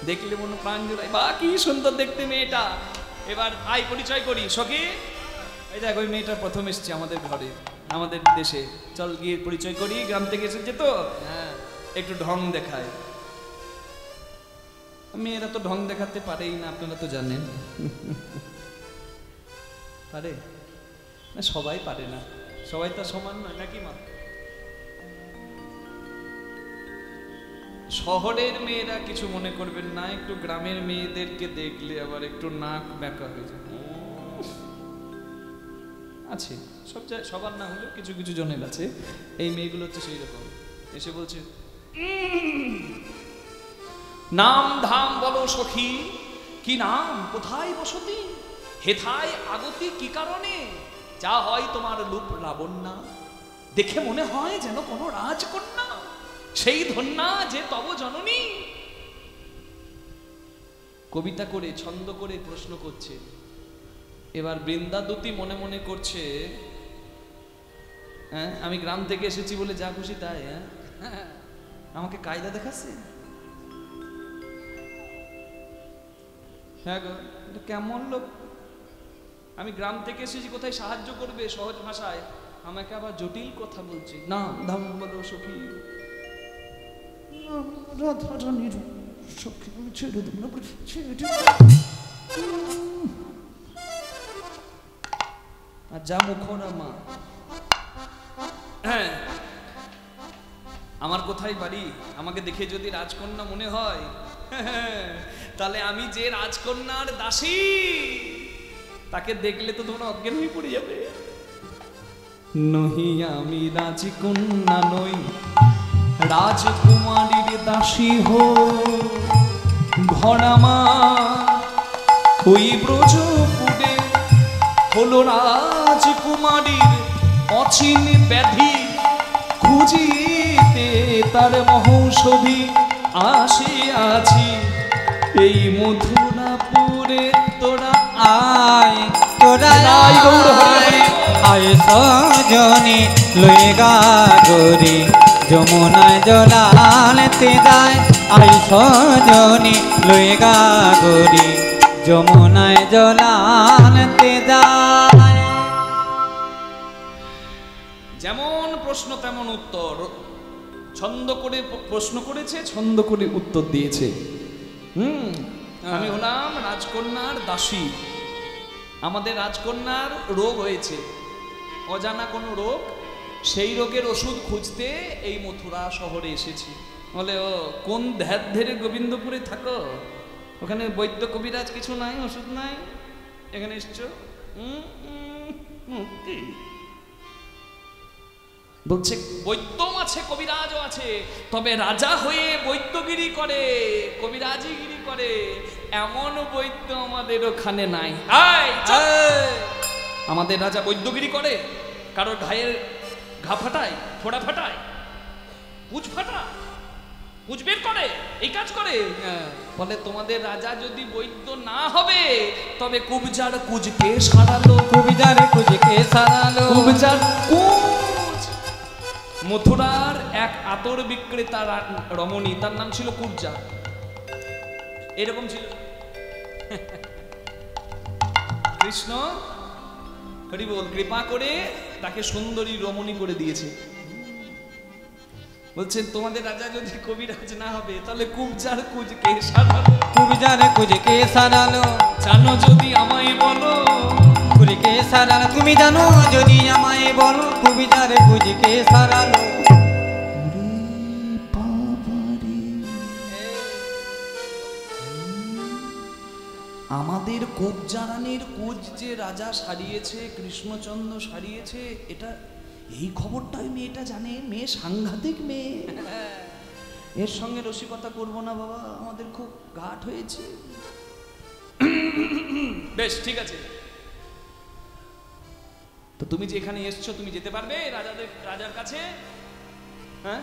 দেখলে মন প্রাণ জোড়ায় বা কি সুন্দর দেখতে মেয়েটা এবার আই পরিচয় করি সখী এই দেখ ওই মেয়েটা প্রথম এসছে আমাদের ঘরে আমাদের দেশে চল গিয়ে পরিচয় করি গ্রাম থেকে এসেছে তো একটু ঢং দেখায় মেয়েরা তো ঢং দেখাতে পারেই না আপনারা তো জানেন পারে না সবাই পারে না সবাই তো সমান নয় নাকি মা শহরের মেয়েরা কিছু মনে করবেন না একটু গ্রামের মেয়েদেরকে দেখলে আবার একটু নাক ব্যাকা হয়ে যায় আছে সব সবার না হলেও কিছু কিছু জনের আছে এই মেয়েগুলো হচ্ছে সেই রকম এসে বলছে নাম ধাম বলো সখী, কি নাম, কোথায় বসতি, হেথায় আগতি কি কারণে, যা হয় তোমার রূপ লাবণ্যা, দেখে মনে হয় যেন কোনো রাজকন্যা, সেই ধন্যা যে তব জননী। কবিতা করে ছন্দ করে প্রশ্ন করছে। এবার বৃন্দাদূতি মনে মনে করছে, হ্যাঁ আমি গ্রাম থেকে এসেছি বলে যা খুশি তাই, হ্যাঁ আমাকে কায়দা দেখাচ্ছে। হ্যাঁ গো, এটা কেমন লোক, আমি গ্রাম থেকে এসেছি কোথায় সাহায্য করবে সহজ ভাষায়, আমাকে আবার জটিল কথা বলছে। না ধাম বলো সখী, রাধা রানীর সখী আমি ছেড়ে দেব না, আর যা মুখরা মা। হ্যাঁ আমার কোথায় বাড়ি, আমাকে দেখে যদি রাজকন্যা মনে হয়, তাহলে আমি যে রাজকন্যার দাসী, তাকে দেখলে তো তোমরা অজ্ঞান হয়ে পড়ে যাবে। নহি আমি রাজকন্যা নই, রাজকুমারীর দাসী হো, ভরামা ওই ব্রজপুরে হলো রাজকুমারীর অচিন ব্যাধি, খুঁজিতে তার মহৌষধি আসিয়াছি এই মথুরাপুরে। তোরা আয় তোরা আয় গৌর হরে, আয় সজনী লয়ে গা গরি, যমুনায় জলালতে যায়, আয় সজনী লয়ে গা গরি, যমুনায় জলালতে যায়। যেমন প্রশ্ন তেমন উত্তর, ছন্দ করে প্রশ্ন করেছে, ছন্দ করে উত্তর দিয়েছে। আমি হলাম রাজকন্যার দাসী, আমাদের রাজকন্যার রোগ হয়েছে, অজানা কোনো রোগ, সেই রোগের ওষুধ খুঁজতে এই মথুরা শহরে এসেছি। বলে ও কোন ধ্যাত ধরে গোবিন্দপুরে থাকো, ওখানে বৈদ্য কবিরাজ কিছু নাই, ওষুধ নাই, এখানে এসছো। বলছে বৈদ্যম আছে কবিরাজও আছে, তবে রাজা হয়ে বৈদ্যগিরি করে, কবিরাজিগিরি করে, এমন বৈদ্য আমাদের ওখানে নাই। আমাদের রাজা বৈদ্যগিরি করে, কারো ঘায়ের ঘা ফাটায়, ফোড়া ফাটায়, পুজ ফাটায়, পুজ বের করে, এই কাজ করে। বলে তোমাদের রাজা যদি বৈদ্য না হবে, তবে কুবজার কুজকে সারালো, কুবজার কুজকে সারালো, কুবজার কুজ। মথুরার এক আতর বিক্রেতা রমণী, তার নাম ছিল কুবজা, এরকম ছিল। কৃষ্ণ হরি বল কৃপা করে তাকে সুন্দরী রমণী করে দিয়েছে। বলছেন তোমাদের রাজা যদি কবিরাজ না হবে, তাহলে কুবজার কুজকে সারালো, কুবজার কুজকে সারালো, জানো যদি আমায় বলো, কুজকে সারালো, তুমি জানো যদি আমায় বলো, কুবজার কুজকে সারালো। আমাদের কুবজারানির কুজ যে রাজা সারিয়েছে, কৃষ্ণচন্দ্র সারিয়েছে, এটা এই খবরটাই মেয়েটা জানে। মেয়ে সাংঘাতিক মেয়ে, এর সঙ্গে রসিকতা করবো না বাবা, আমাদের খুব ঘাট হয়েছে। বেশ ঠিক আছে, তো তুমি যে এখানে এসছো, তুমি যেতে পারবে রাজার কাছে? হ্যাঁ,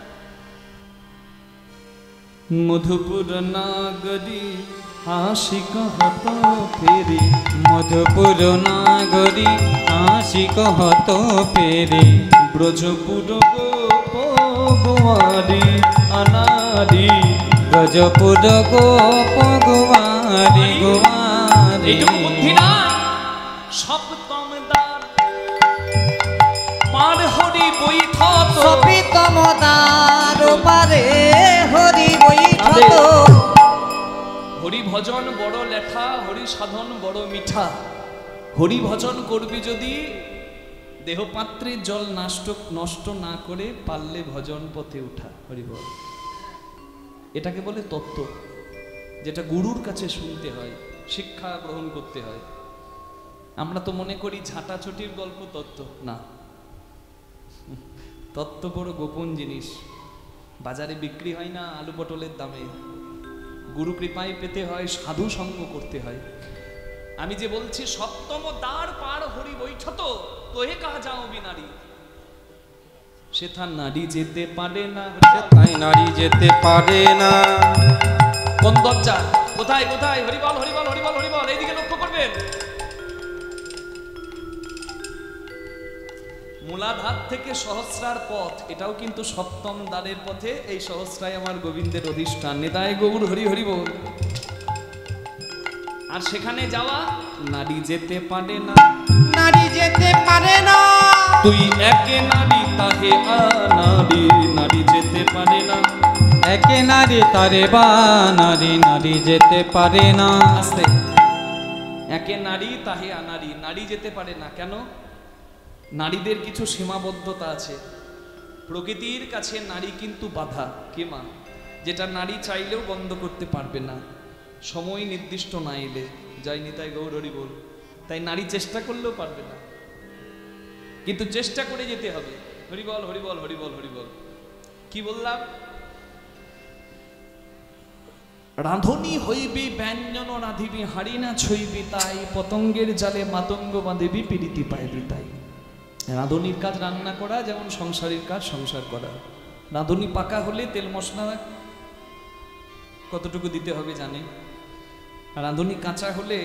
মধুপুর নাগরী হাসি কহত ফেরে, মধুপুর নাগরী হাসি কহত ফেরে, ব্রজপুর গোপারি আনারি, ব্রজপুর গোপ গোয়ারি গোয়ারি। সপ্তম দ্বার পার হরি বৈঠত, সপ্তম দ্বার পারে হরি বৈঠত। হরি ভজন বড় লেঠা, হরি সাধন বড় মিঠা। হরি ভজন করবি যদি দেহপাত্রের জল নষ্ট না করে, পারলে ভজন পথে উঠা। হরি বল, এটাকে বলে তত্ত্ব, যেটা গুরুর কাছে শুনতে হয়, শিক্ষা গ্রহণ করতে হয়। আমরা তো মনে করি ঝাঁটাছটির গল্প তত্ত্ব, না, তত্ত্ব বড় গোপন জিনিস, বাজারে বিক্রি হয় না আলু পটলের দামে। গুরু কৃপায় পেতে হয়, সাধু সঙ্গ করতে হয়। আমি যে বলছি সপ্তম দ্বার পার হরি বৈঠত তোহে কাহা যাও বিনারী, সেথা নারী যেতে পারে না। তাই নারী যেতে পারে না। কোন দরজা? কোথায় কোথায়? হরিবল হরিবল হরিবল হরিবল, এইদিকে লক্ষ্য করবেন। মূলাধার থেকে সহস্রার পথ, এটাও কিন্তু সপ্তম দ্বারের পথে। এই সহস্রায় আমার গোবিন্দের অধিষ্ঠান, নিতাই গৌর হরি হরি বল। আর সেখানে যাওয়া নারী যেতে পারে না, নারী যেতে পারে না। তুই একে নারী তাহে নারী, নারী যেতে পারে না। একে নারী তারে বা নারী, নারী যেতে পারে না। আস্তে, একে নারী তাহে নারী, নারী যেতে পারে না। কেন? নারীদের কিছু সীমাবদ্ধতা আছে। প্রকৃতির কাছে নারী কিন্তু বাধা। কে মা? যেটা নারী চাইলেও বন্ধ করতে পারবে না, সময় নির্দিষ্ট না এলে। যাইনি তাই গৌর হরি বল। তাই নারী চেষ্টা করলেও পারবে না, কিন্তু চেষ্টা করে যেতে হবে। হরিবল হরিবল হরিবল হরিবল। কি বললাম? রাঁধুনি হইবি ব্যঞ্জন রাঁধিবি, হাড়ি না ছইবি তাই, পতঙ্গের জালে মাতঙ্গ বাঁধিবি, পিরিতি পাইবি তাই। রাঁধুনির কাজ রান্না করা, যেমন সংসারের কাজ সংসার করা। রাঁধুনি পাকা হলে তেল মশলা কতটুকু দিতে হবে জানে। রাঁধুনি কাঁচা হলে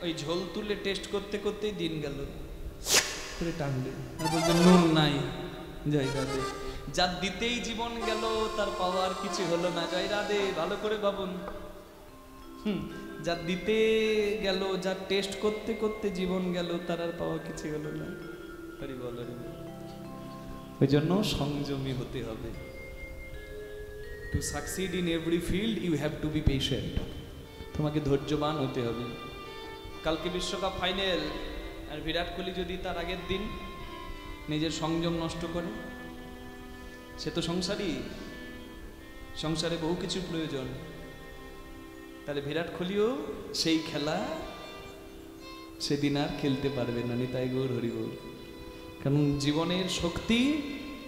ওই ঝোল তুলে টেস্ট করতে করতেই দিন গেল, করে টানবে, বলবে নুন নাই। জয় রাধে। যার দিতেই জীবন গেল তার পাওয়ার কিছু হলো না। জয় রাধে। ভালো করে ভাবুন। যার দিতে গেল, যার টেস্ট করতে করতে জীবন গেল, তার আর পাওয়া কিছু হলো না। ওই জন্য সংযমী হতে হবে। To succeed in every field you have to be patient. তোমাকে ধৈর্যবান হতে হবে। কালকে বিশ্বকাপ ফাইনাল, আর বিরাট কোহলি যদি তার আগের দিন নিজের সংযম নষ্ট করে, সে তো সংসারী, সংসারে বহু কিছু প্রয়োজন। তাহলে বিরাট কোহলিও সেই খেলা সেদিন আর খেলতে পারবে না। নিতাই গৌর হরি বল। কারণ জীবনের শক্তি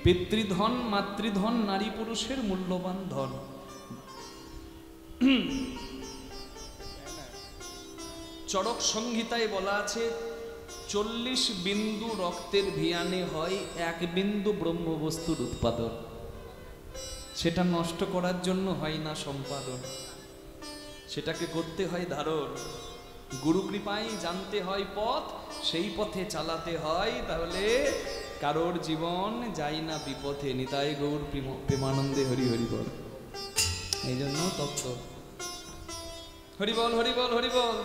পিতৃধন, মাতৃধন, নারী পুরুষের মূল্যবান ধন। চরক সংহিতায় বলা আছে 40 বিন্দু রক্তের ভিয়ানে হয় 1 বিন্দু ব্রহ্মবস্তুর উৎপাদন। সেটা নষ্ট করার জন্য হয় না সম্পাদন, সেটাকে করতে হয় ধারণ। গুরু কৃপায় জানতে হয় পথ, সেই পথে চালাতে হয়, তাহলে কারোর জীবন যায় না বিপথে। নিতাই গৌর প্রেমানন্দে হরি হরি বল। এই জন্য তত্ত্ব হরি বল হরি বল হরি বল।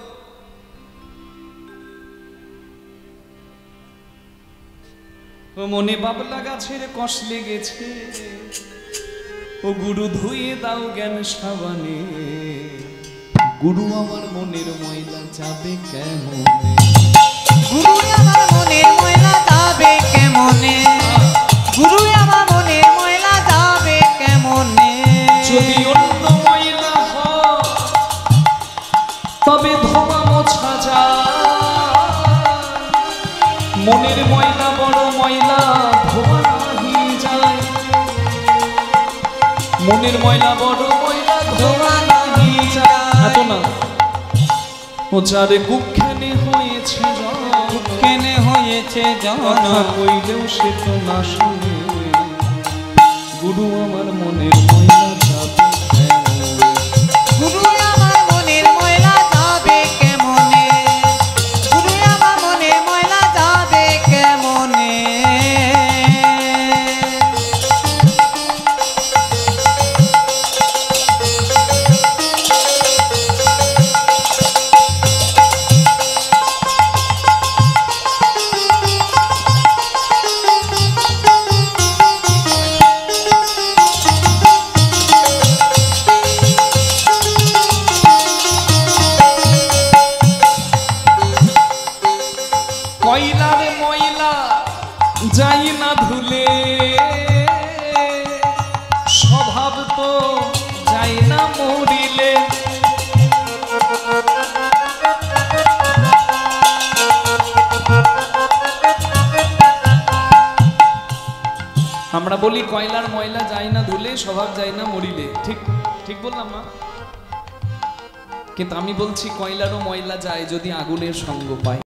ও মনে বাবলা গাছের কষ লেগেছে, ও গুরু ধুয়ে দাও জ্ঞান সাবানে, গুরু আমার মনের ময়লা যাবে কেমন, গুরু আমার মনের ময়লা যাবে কেমনে, গুরু আমার মনের ময়লা যাবে কেমনে। যদি অন্য ময়লা হয় তবে ধোয়া মোছা যায়, মনের ময়লা বড় ময়লা ধোয়া নাহি যায়, মনের ময়লা বড় ময়লা ধোয়া নাহি যায়। এত না, ও যারে কুক্ষেনে হয়েছে কেনে হয়েছে কথা কইলেও সে তো না শুনে, গুরু আমার মনের ময়লা যাবে কেমন, গুরু আমার মনের ময়লা যাবে কেমনে, গুরু আমার মনের ময়লা যাবে কেমনে। কয়লার ময়লা যাই না ধুলে, স্বভাব তো যাই না মরিলে, আমরা বলি কয়লার ময়লা যায় না ধুলে, স্বভাব যায় না মরিলে। ঠিক ঠিক বললাম না? কিন্তু আমি বলছি কয়লারও ময়লা যায় যদি আগুনের সঙ্গ পায়।